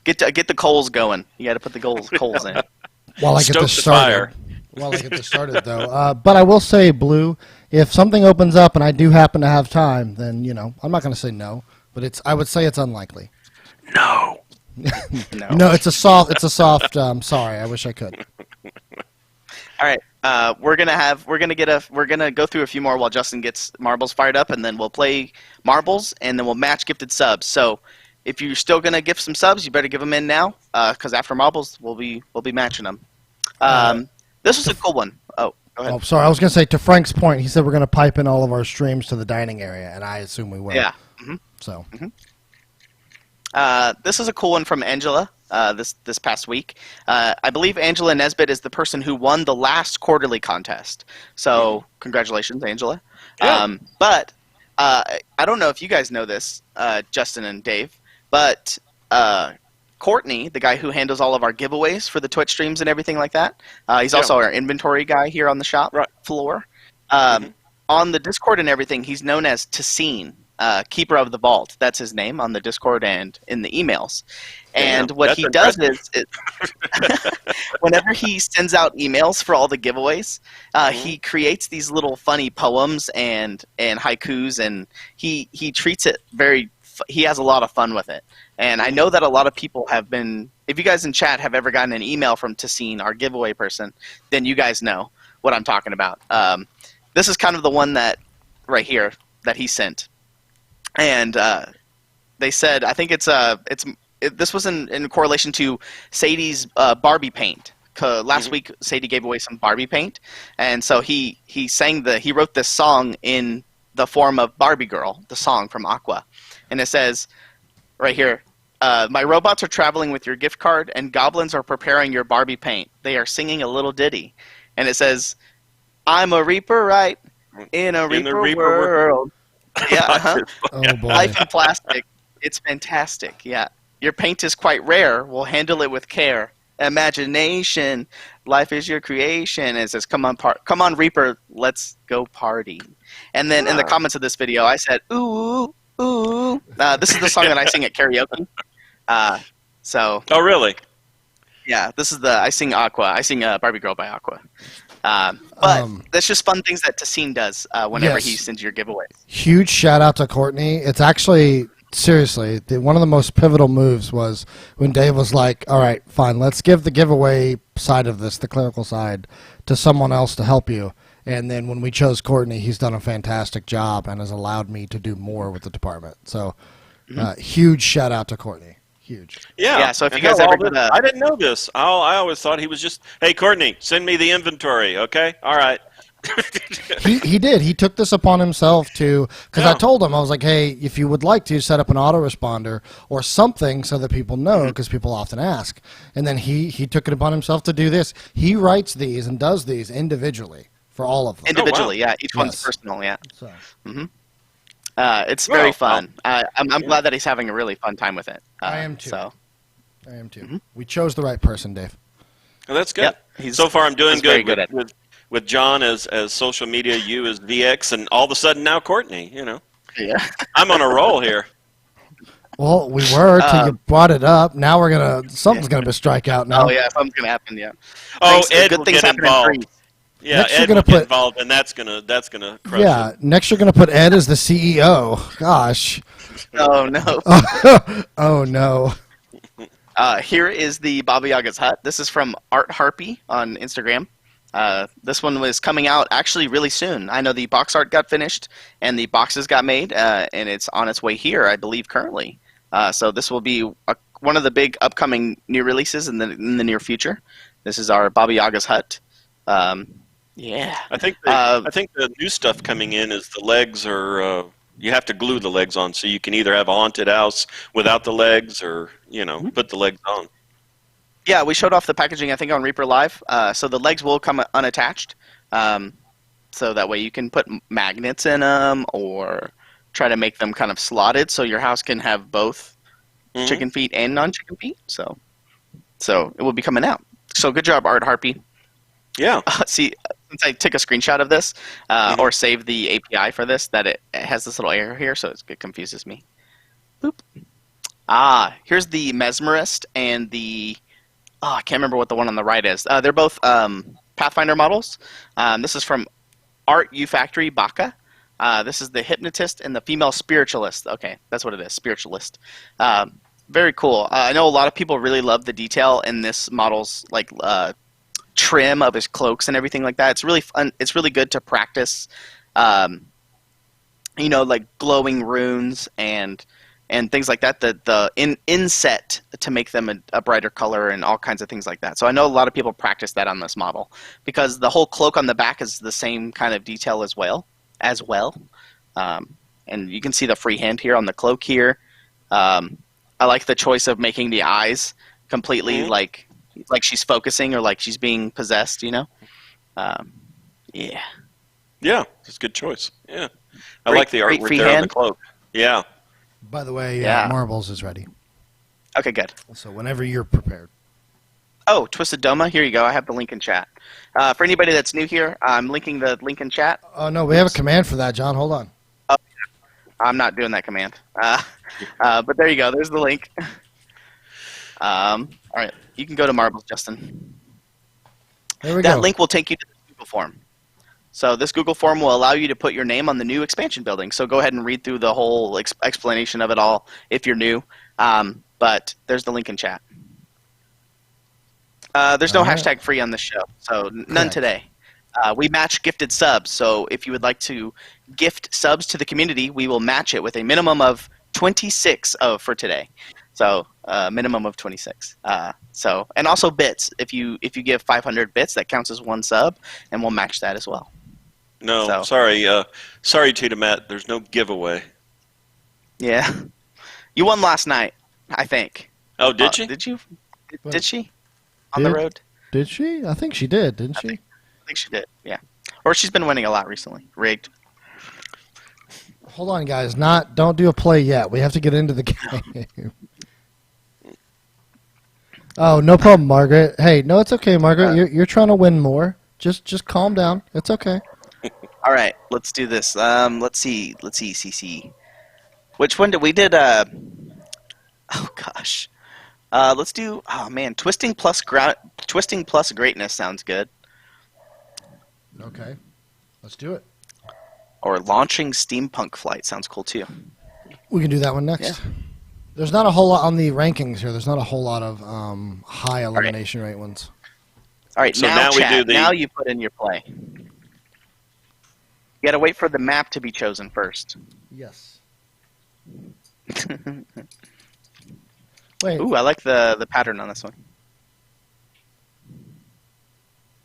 Get the coals going. You got to put the coals in. While I get this started. While I get this started, though. But I will say, Blue, if something opens up and I do happen to have time, then I'm not going to say no, but I would say it's unlikely. No. No, it's a soft. Sorry, I wish I could. All right. We're gonna go through a few more while Justin gets marbles fired up, and then we'll play marbles, and then we'll match gifted subs. So if you're still gonna gift some subs, you better give them in now, because after marbles we'll be matching them. This was a cool one. Oh, go ahead. Oh, sorry. I was gonna say, to Frank's point, he said we're gonna pipe in all of our streams to the dining area, and I assume we will. Yeah. So. This is a cool one from Angela. This past week, I believe Angela Nesbitt is the person who won the last quarterly contest. So congratulations, Angela. Yeah. But I don't know if you guys know this, Justin and Dave, but Courtney, the guy who handles all of our giveaways for the Twitch streams and everything like that, he's also our inventory guy here on the shop floor. On the Discord and everything, he's known as Tassine. Keeper of the Vault. That's his name on the Discord and in the emails. And what he does is whenever he sends out emails for all the giveaways, he creates these little funny poems and haikus, and he treats it he has a lot of fun with it. And I know that a lot of people have been, if you guys in chat have ever gotten an email from Tassine, our giveaway person, then you guys know what I'm talking about. This is kind of the one that right here that he sent. And they said, I think this was in correlation to Sadie's Barbie paint. Last week, Sadie gave away some Barbie paint, and so he wrote this song in the form of Barbie Girl, the song from Aqua, and it says right here, my robots are traveling with your gift card, and goblins are preparing your Barbie paint. They are singing a little ditty, and it says, I'm a Reaper, right? In a Reaper world. Yeah, Oh boy. Life in plastic. It's fantastic. Yeah. Your paint is quite rare. We'll handle it with care. Imagination. Life is your creation. It says, come on, Reaper, let's go party. And then in the comments of this video, I said, ooh, ooh. This is the song that I sing at karaoke. Oh, really? Yeah, this is I sing Aqua. I sing Barbie Girl by Aqua. But that's just fun things that Tassine does whenever he sends your giveaways. Huge shout out to Courtney. It's actually, seriously, one of the most pivotal moves was when Dave was like, all right, fine, let's give the giveaway side of this, the clerical side, to someone else to help you. And then when we chose Courtney, he's done a fantastic job and has allowed me to do more with the department. So huge shout out to Courtney. Huge. Yeah. So if you guys ever get I didn't know this. I always thought he was just, hey, Courtney, send me the inventory. Okay. All right. He did. He took this upon himself to, because I told him, I was like, hey, if you would like to set up an autoresponder or something so that people know, because people often ask. And then he took it upon himself to do this. He writes these and does these individually for all of them. Individually, yeah. Each one's personal, yeah. So. It's very fun. I'm glad that he's having a really fun time with it. I am too. So. I am too. We chose the right person, Dave. Well, that's good. Yep. So far, I'm doing good, with with John as social media, you as VX, and all of a sudden now Courtney. Yeah. I'm on a roll here. Well, we were till you brought it up. Now something's gonna strike out now. Oh yeah, something's gonna happen. Yeah. Oh, Ed will get involved. Yeah, next Ed will get involved, and that's gonna crush it. Next you're gonna put Ed as the CEO. Gosh. Oh no. Oh no. Here is the Baba Yaga's hut. This is from Art Harpy on Instagram. This one was coming out actually really soon. I know the box art got finished and the boxes got made, and it's on its way here, I believe, currently. So this will be one of the big upcoming new releases in the near future. This is our Baba Yaga's hut. Yeah. I think the new stuff coming in is the legs are. You have to glue the legs on, so you can either have a haunted house without the legs, or put the legs on. Yeah, we showed off the packaging, I think, on Reaper Live. So the legs will come unattached. So that way you can put magnets in them or try to make them kind of slotted so your house can have both chicken feet and non-chicken feet. So it will be coming out. So good job, Art Harpy. Yeah. See, since I took a screenshot of this or saved the API for this, that it has this little error here, so it confuses me. Boop. Here's the Mesmerist and the... I can't remember what the one on the right is. They're both Pathfinder models. This is from Art U Factory Baka. This is the Hypnotist and the Female Spiritualist. Okay, that's what it is, Spiritualist. Very cool. I know a lot of people really love the detail in this model's trim of his cloaks and everything like that. It's really fun. It's really good to practice, glowing runes and things like that. The inset to make them a brighter color and all kinds of things like that. So I know a lot of people practice that on this model because the whole cloak on the back is the same kind of detail as well. And you can see the free hand here on the cloak here. I like the choice of making the eyes completely like she's focusing or like she's being possessed, Yeah. Yeah, it's a good choice. Yeah. I like the artwork there on the cloak. Yeah. By the way, Marbles is ready. Okay, good. So whenever you're prepared. Oh, Twisted Doma, here you go. I have the link in chat. For anybody that's new here, I'm linking the link in chat. Oh, no, we have a command for that, John. Hold on. Oh, I'm not doing that command. But there you go. There's the link. All right. You can go to Marbles, Justin. There we go. That link will take you to the Google form. So this Google form will allow you to put your name on the new expansion building. So go ahead and read through the whole explanation of it all if you're new. But there's the link in chat. There's no hashtag free on this show, so none today. We match gifted subs, so if you would like to gift subs to the community, we will match it with a minimum of 26 for today. So minimum of 26. And also bits. If you give 500 bits, that counts as one sub, and we'll match that as well. No, sorry, Tita Matt. There's no giveaway. Yeah, you won last night, I think. Oh, did she? Did you? Did she? On the road? Did she? I think she did, didn't she? I think she did. Yeah, or she's been winning a lot recently. Rigged. Hold on, guys. Don't do a play yet. We have to get into the game. Oh, no problem, Margaret. Hey, no, it's okay, Margaret. You're trying to win more. Just calm down. It's okay. All right, let's do this. Let's see, CC. Which one did we did? Oh gosh. Let's do. Oh man, twisting plus greatness sounds good. Okay, let's do it. Or launching steampunk flight sounds cool too. We can do that one next. Yeah. There's not a whole lot on the rankings here. There's not a whole lot of high elimination rate ones. All right, so now chat, we do the. Now you put in your play. You got to wait for the map to be chosen first. Yes. Wait. Ooh, I like the pattern on this one.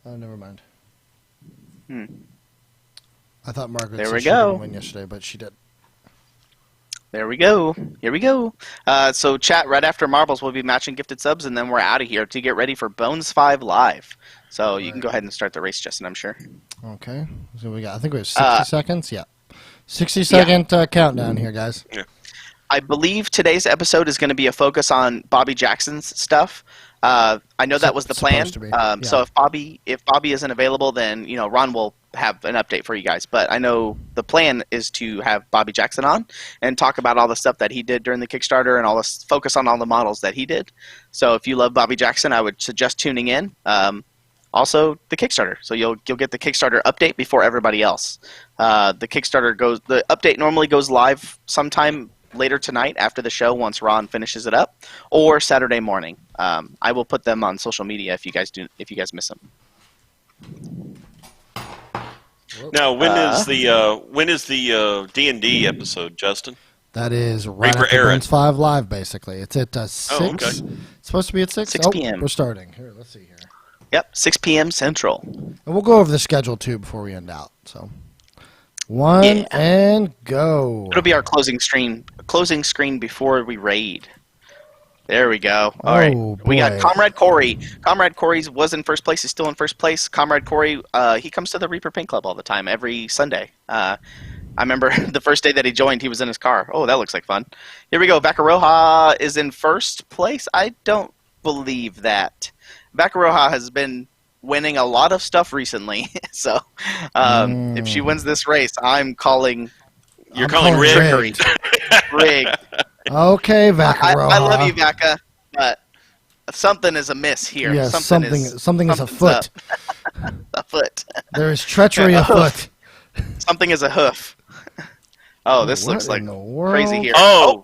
Oh, never mind. I thought Margaret There said we she go. didn't win yesterday, but she did. There we go. Here we go. So chat, right after marbles, we'll be matching gifted subs, and then we're out of here to get ready for Bones 5 Live. So you can go ahead and start the race, Justin, I'm sure. Okay. So we got, I think we have 60 seconds. Yeah. 60-second countdown here, guys. Yeah. I believe today's episode is going to be a focus on Bobby Jackson's stuff. I know that was the plan. Supposed to be, So if Bobby isn't available, then Ron will have an update for you guys. But I know the plan is to have Bobby Jackson on and talk about all the stuff that he did during the Kickstarter and focus on all the models that he did. So if you love Bobby Jackson, I would suggest tuning in. Also, the Kickstarter. So you'll get the Kickstarter update before everybody else. The update normally goes live sometime later tonight after the show once Ron finishes it up, or Saturday morning. I will put them on social media if you guys miss them. Now, when is the D&D episode, Justin? That is right Reaper after Era. Bones 5 Live, basically. It's at 6. Oh, okay. It's supposed to be at 6? 6 p.m. We're starting. Here, let's see here. Yep, 6 p.m. Central. And we'll go over the schedule, too, before we end out. So, and go. It'll be our closing screen before we raid. There we go. All right. We got boy. Comrade Corey. Comrade Corey was in first place. He's still in first place. Comrade Corey, he comes to the Reaper Paint Club all the time, every Sunday. I remember the first day that he joined, he was in his car. Oh, that looks like fun. Here we go. Vacaroja is in first place. I don't believe that. Vacaroja has been winning a lot of stuff recently. So if she wins this race, I'm calling... You're calling rigged. Rigged. Okay, Vacaroja. I love you, Vaca, but something is amiss here. Yes, something is afoot. Afoot. There is treachery afoot. Something is a hoof. Oh, this What looks like in the world? crazy here. Oh,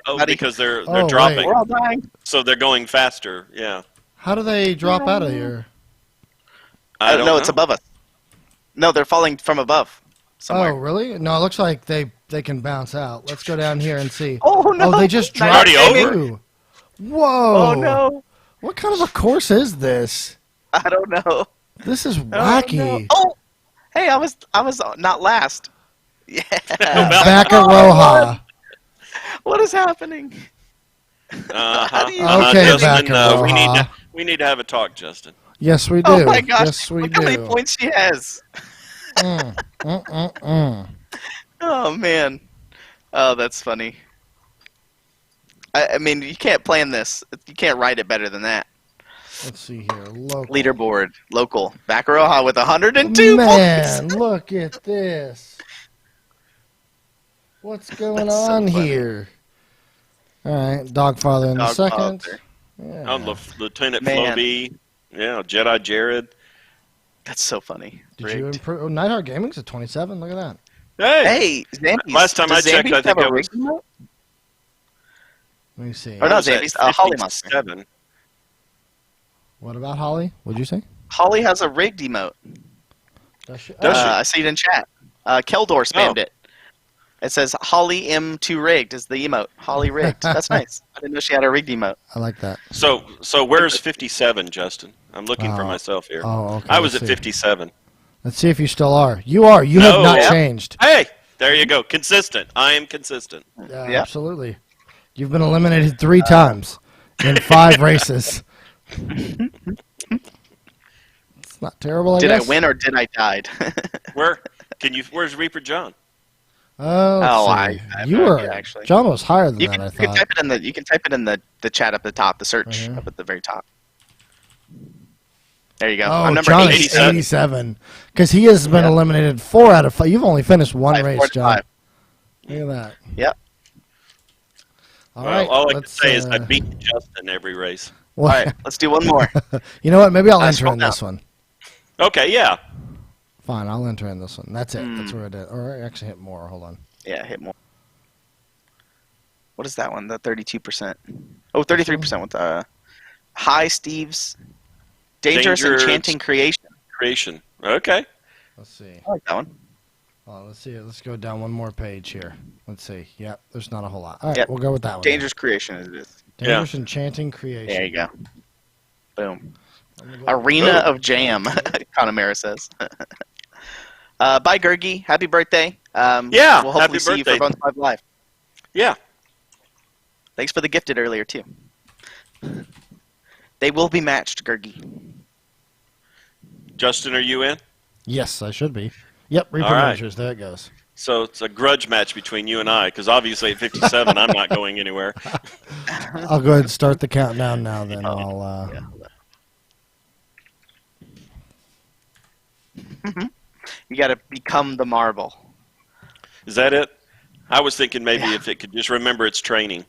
buddy. because they're Oh, dropping, wait. We're all dying. so they're going faster. Yeah. How do they drop out of here? I don't No, know. it's above us. No, they're falling from above. Somewhere. Oh, really? No, it looks like they can bounce out. Let's go down here and see. Oh, no. Oh, they just Night dropped Already Gaming. through. Whoa. Oh, no. What kind of a course is this? I don't know. This is Oh, wacky. no. Oh, hey, I was not last. Yeah. Vacaroja. What is happening? How do you- Okay, Justin, Vacaroja. we need to have a talk, Justin. Yes, we do. Oh my gosh! Yes, we Look do. how many points she has. Oh man. Oh, that's funny. I mean, you can't plan this. You can't write it better than that. Let's see here. Local. Leaderboard, local. Vacaroja with 102 Man, points. look at this. What's going That's so on funny. here? All right, Dogfather in the second. Dogfather. Yeah. Oh, Lieutenant Man. Flo B. Yeah, Jedi Jared. That's so funny. Did you Rigged. improve? Oh, Nightheart Gaming's at 27. Look at that. Hey, Hey, Zambies. Last time I Does checked, Zambies I think have a I was- rig remote? Let me see. Or not was at Zambies, Holly Monster. 57. What about Holly? What'd you say? Holly has a rigged emote. Does she? Does she? I see it in chat. Keldor spammed Oh. it. It says Holly M2 rigged is the emote. Holly rigged. That's nice. I didn't know she had a rigged emote. I like that. So where's 57, Justin? I'm looking for Oh. myself here. Oh, okay. I was let's at see. 57. Let's see if you still are. You are. You have No. not Yeah. changed. Hey, there you go. Consistent. I am consistent. Yeah, Yep. absolutely. You've been eliminated 3 times in 5 races. It's not terrible, I Did I guess. win or did I died? Where's Reaper John? Oh, let's see. I have You no were idea, actually. John was higher than You that, can, I you can thought. type it in the chat up at the top, the search Mhm. up at the very top. There you go. Oh, I'm number John is 87. 87. Because he has been Yeah. eliminated 4 out of 5. You've only finished 1 5, race, 4 to John. 5. Look at that. Yep. All Well, right. all I can let's, say is I beat Justin every race. well, All right, let's do one more. you know what? Maybe I'll enter scroll in this one. Okay, yeah. Fine, I'll enter in this one. That's it. That's Hmm. where I did. Or I actually hit more. Hold on. Yeah, hit more. What is that one? The 32%. Oh, 33% with Hi, Steve's Dangerous Dangerous- Enchanting Creation. Creation. Okay. Let's see. I like that one. Let's see. Let's go down one more page here. Let's see. Yep, there's not a whole lot. All right, Yep. we'll go with that one. Dangerous Creation is it. Dangerous Enchanting Creation. There you go. Boom. I'm gonna go- Arena of Jam, Connemara says. Bye, Gergie. Happy birthday. Yeah, we'll hopefully happy see you for birthday. Bones 5 Live. Yeah. Thanks for the gifted earlier, too. They will be matched, Gergie. Justin, are you in? Yes, I should be. Yep, Reaper All right. Miniatures. There it goes. So it's a grudge match between you and I, because obviously at 57 I'm not going anywhere. I'll go ahead and start the countdown now. Then I'll. You got to become the marble. Is that it? I was thinking maybe if it could just remember its training.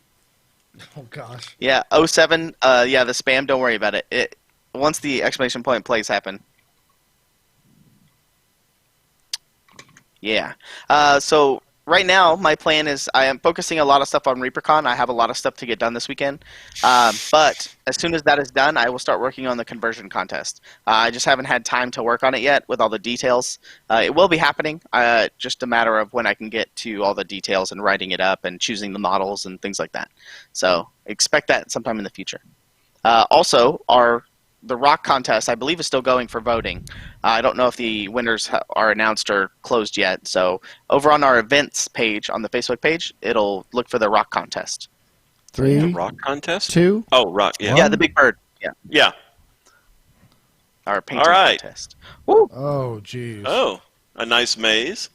Oh gosh. Yeah, 07. Yeah, the spam. Don't worry about it. Once the exclamation point plays happen. Yeah. So right now, my plan is I am focusing a lot of stuff on ReaperCon. I have a lot of stuff to get done this weekend. But as soon as that is done, I will start working on the conversion contest. I just haven't had time to work on it yet with all the details. It will be happening. Just a matter of when I can get to all the details and writing it up and choosing the models and things like that. So expect that sometime in the future. Also, the rock contest, I believe, is still going for voting. I don't know if the winners are announced or closed yet. So over on our events page on the Facebook page, it'll look for the rock contest. 3, The rock contest? 2. Oh, rock. Yeah. Yeah, the big bird. Yeah, Yeah. our painting All right. contest. Woo! Oh jeez. Oh, a nice maze.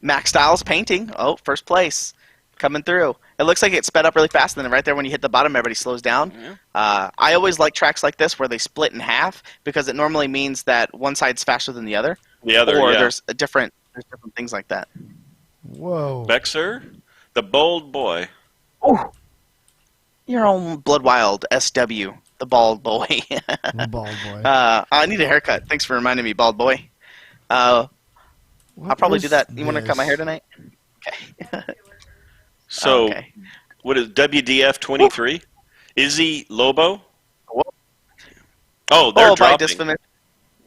Max Styles painting. Oh, first place. Coming through. It looks like it sped up really fast, and then right there when you hit the bottom, everybody slows down. Yeah. I always like tracks like this where they split in half because it normally means that one side's faster than the other. The other, or yeah. there's different things like that. Whoa. Bexer, the bold boy. Oh, your own Blood Wild SW, the bald boy. The bald boy. I need a haircut. Thanks for reminding me, bald boy. I'll probably do that. You want to cut my hair tonight? Okay. So, Okay. what is WDF 23? Izzy Lobo? Whoa. Oh, they're by dropping. Disfamous.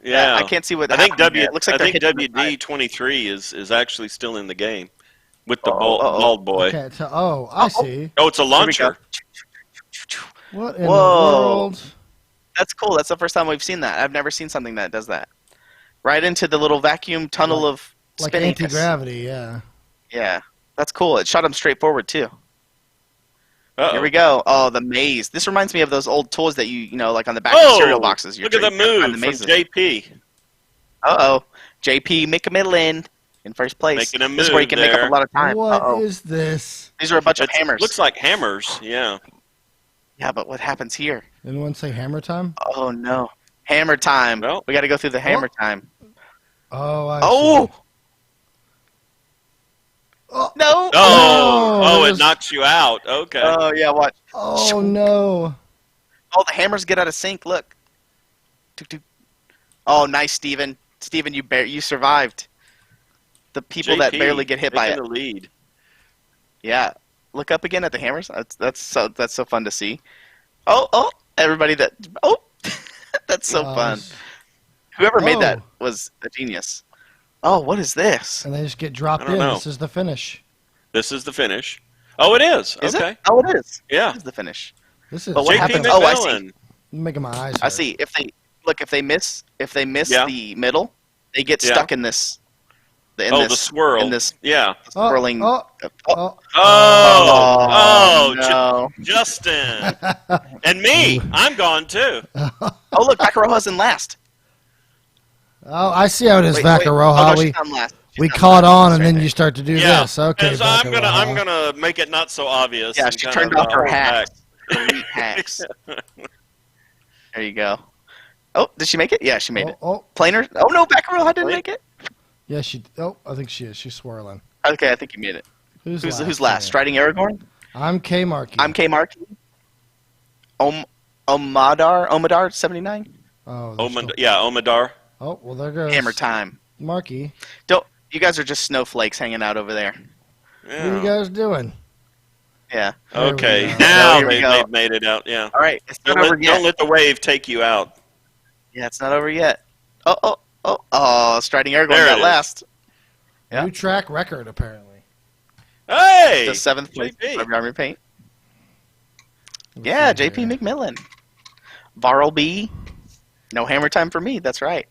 Yeah. I can't see what I think happened here. It looks like I they're think hitting the WD 23 is actually still in the game with the Uh-oh. bald boy. I can't tell. Oh, I see. Oh, it's a Here we go. launcher. What in the Whoa. world? That's cool. That's the first time we've seen that. I've never seen something that does that. Right into the little vacuum tunnel of Like spinning. anti-gravity, yeah. Yeah. That's cool. It shot him straight forward, too. Uh-oh. Here we go. Oh, the maze. This reminds me of those old toys that you know, like on the back of cereal boxes. Look at the move from JP. Uh-oh. JP McMillan in first place. Making a This is where you move can make up there. a lot of time. What is this? These are a bunch of hammers. Looks like hammers, yeah. Yeah, but what happens here? Anyone say hammer time? Oh, no. Hammer time. Well- We got to go through the hammer time. Oh, I Oh! see. No! Oh, it there's- knocks you out. Okay. Oh, yeah, watch. Oh, no. Oh, the hammers get out of sync. Look. Toot, toot. Oh, nice, Steven. Steven, you survived. The people that JP barely get hit by it. taking the lead. Yeah. Look up again at the hammers. That's so fun to see. Oh, everybody that. Oh, that's so fun. Nice. Whoever made that Oh. was a genius. Oh, what is this? And they just get dropped I don't in. know. This is the finish. This is the finish. Oh, it is. Is okay. it? Oh, it is. Yeah. This is the finish. This is But what JP happens? Oh, I see. McMillan. making my eyes hurt. I see. If they miss Yeah. the middle, they get Yeah. stuck in this. The swirl. In this Yeah. swirling. Oh, oh. Oh, no. Justin. And me. I'm gone too. Oh, look, Bakaroha's in last. Oh, I see how it is, Wait, Vakaroha. Oh, no, she's on last. She's We on caught last. on, That's and right then there. you start to do Yeah. this. Okay, And so I'm Vakaroha. gonna make it not so obvious. Yeah, and she kind turned of, off her hold hacks. back. Elite hacks. There you go. Oh, did she make it? Yeah, she made it. Oh, Planer? Oh no, Bakaroha didn't Wait. make it. yeah, she. Oh, I think she is. She's swirling. Okay, I think you made it. Who's last? Yeah. Striding Aragorn? I'm K Markey. I'm K Markey. Omadar 79. Oh, there's still- Omadar. Oh, well, there goes Hammer time. Markey. You guys are just snowflakes hanging out over there. What are you guys doing? Yeah. There we Okay, go. now Here we go. they've made it out. Yeah. All right, it's not Don't over let, yet. don't let the wave take you out. Yeah, it's not over yet. Oh! Striding Aragorn There it got is. last. Yeah. New track record, apparently. Hey, The 7th place JP. of Army Paint. Yeah, JP McMillan. Varl B. No hammer time for me. That's right.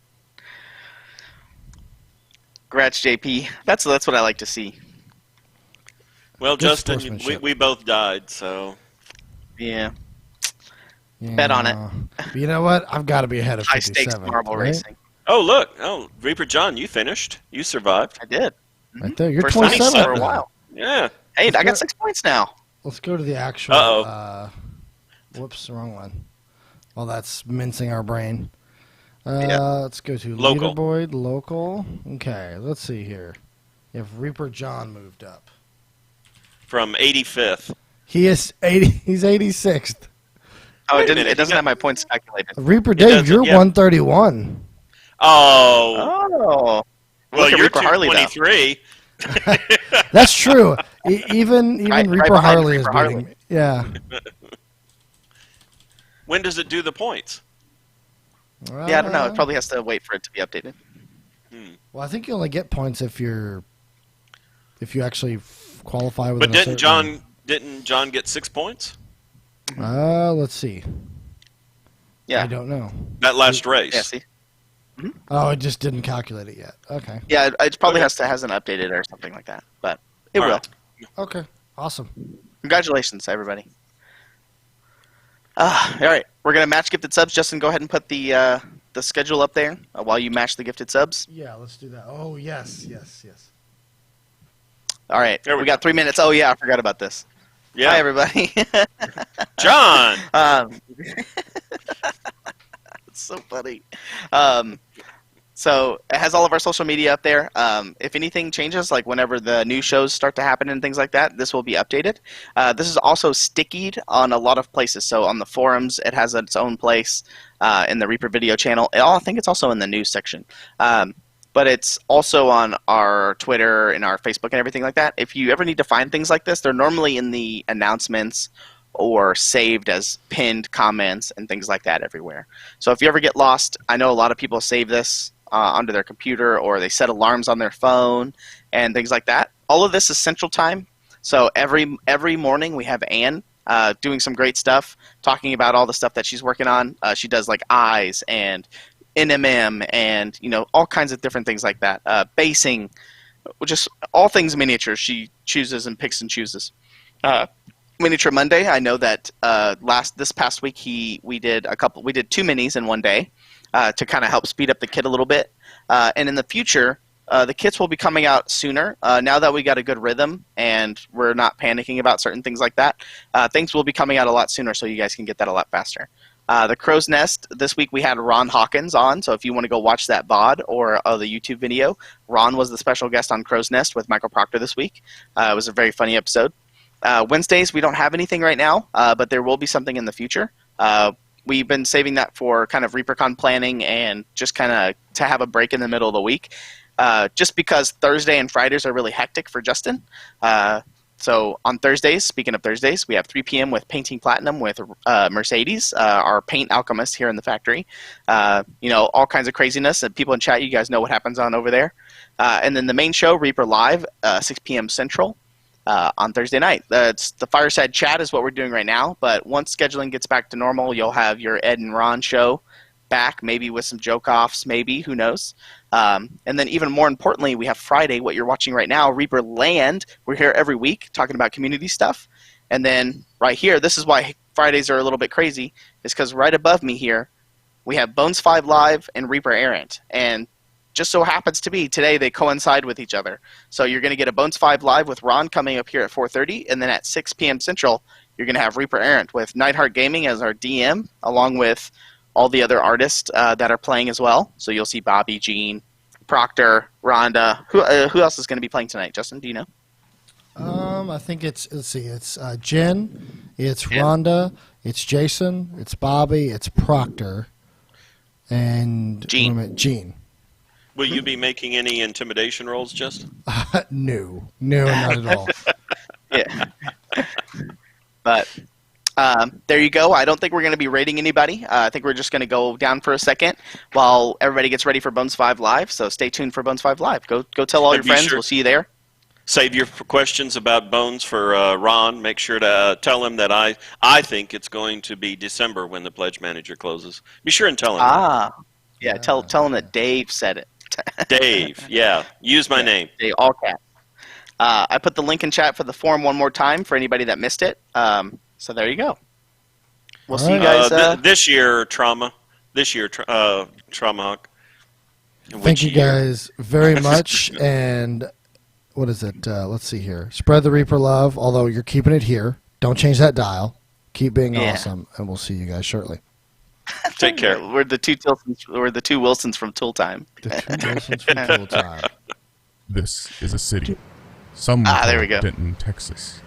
Congrats, JP. That's what I like to see. Well, Good Justin, sportsmanship. we both died, so. Yeah. Yeah. Bet on it. But you know what? I've got to be ahead of High stakes 57. marble right? racing. Oh, look. Oh, Reaper John, you finished. You survived. I did. Right there. You're First time 27 for a now. while. Yeah. Hey, Let's I go- got 6 points now. Let's go to the actual. Uh-oh. Whoops, wrong one. Well, that's mincing our brain. Yeah. Let's go to Local. leaderboard, local. Okay, let's see here. If Reaper John moved up, From 85th. he is 80. He's 86th. Oh, Wait a it minute, doesn't you got- have my points calculated. Reaper Dave, doesn't, you're yeah. 131. Oh. Oh. Well, Look at you're Reaper Harley, though. 223. That's true. Even Right Reaper behind Harley is Reaper beating Harley. me. Yeah. When does it do the points? Yeah, I don't know. It probably has to wait for it to be updated. Well, I think you only get points if you actually qualify with. But didn't John get 6 points? Let's see. Yeah. I don't know. That last race. Yeah, see? Oh, it just didn't calculate it yet. Okay. Yeah, it probably Okay. hasn't updated or something like that. But it All will. right. Okay. Awesome. Congratulations, everybody. All right, we're gonna match gifted subs. Justin, go ahead and put the schedule up there while you match the gifted subs. Yeah, let's do that. Oh, yes. All right, There we we got 3 minutes. Oh yeah, I forgot about this. Yeah. Hi, everybody. John! It's so funny. So it has all of our social media up there. If anything changes, like whenever the new shows start to happen and things like that, this will be updated. This is also stickied on a lot of places. So on the forums, it has its own place. In the Reaper video channel, I think it's also in the news section. But it's also on our Twitter and our Facebook and everything like that. If you ever need to find things like this, they're normally in the announcements or saved as pinned comments and things like that everywhere. So if you ever get lost, I know a lot of people save this onto their computer, or they set alarms on their phone and things like that. All of this is Central Time. So every morning we have Anne doing some great stuff, talking about all the stuff that she's working on. She does like eyes and NMM and all kinds of different things like that. Basing, just all things miniature. She chooses and picks and chooses. Miniature Monday. I know that this past week we did 2 minis in one day to kind of help speed up the kit a little bit. And in the future, the kits will be coming out sooner. Now that we got a good rhythm and we're not panicking about certain things like that, things will be coming out a lot sooner, so you guys can get that a lot faster. The Crow's Nest, this week we had Ron Hawkins on, so if you want to go watch that VOD or the YouTube video, Ron was the special guest on Crow's Nest with Michael Proctor this week. It was a very funny episode. Wednesdays, we don't have anything right now, but there will be something in the future. We've been saving that for kind of ReaperCon planning and just kind of to have a break in the middle of the week, just because Thursday and Fridays are really hectic for Justin. So on Thursdays, speaking of Thursdays, we have 3 p.m. with Painting Platinum with Mercedes, our paint alchemist here in the factory. All kinds of craziness. And people in chat, you guys know what happens on over there. And then the main show, Reaper Live, 6 p.m. Central on Thursday night. It's the Fireside Chat is what we're doing right now. But once scheduling gets back to normal, you'll have your Ed and Ron show back, maybe with some joke-offs, maybe, who knows. And then even more importantly, we have Friday, what you're watching right now, Reaper Land. We're here every week talking about community stuff. And then right here, this is why Fridays are a little bit crazy, is because right above me here, we have Bones 5 Live and Reaper Errant. And just so happens to be today they coincide with each other. So you're going to get a Bones 5 Live with Ron coming up here at 4:30, and then at 6 p.m. Central, you're going to have Reaper Errant with Nightheart Gaming as our DM, along with all the other artists that are playing as well. So you'll see Bobby, Gene, Proctor, Rhonda. Who else is going to be playing tonight? Justin, do you know? I think it's Jen, it's Rhonda, it's Jason, it's Bobby, it's Proctor, and Gene. Gene. Will you be making any intimidation rolls, Justin? No, not at all. Yeah. But there you go. I don't think we're going to be rating anybody. I think we're just going to go down for a second while everybody gets ready for Bones 5 Live. So stay tuned for Bones 5 Live. Go tell all your friends. Sure. We'll see you there. Save your questions about bones for Ron. Make sure to tell him that I think it's going to be December when the pledge manager closes. Be sure and tell him. Yeah. Tell him that Dave said it. Dave, yeah. Use my name. Dave, all caps. I put the link in chat for the forum one more time for anybody that missed it. So there you go. We'll see you guys. This year, Trauma. This year, Trauma Hawk. Thank you guys very much. And what is it? Let's see here. Spread the Reaper love, although you're keeping it here. Don't change that dial. Keep being awesome. And we'll see you guys shortly. Take care. We're the two Wilsons from Tool Time. The two Wilsons from Tool Time. This is a city. Some there we go. Denton, Texas.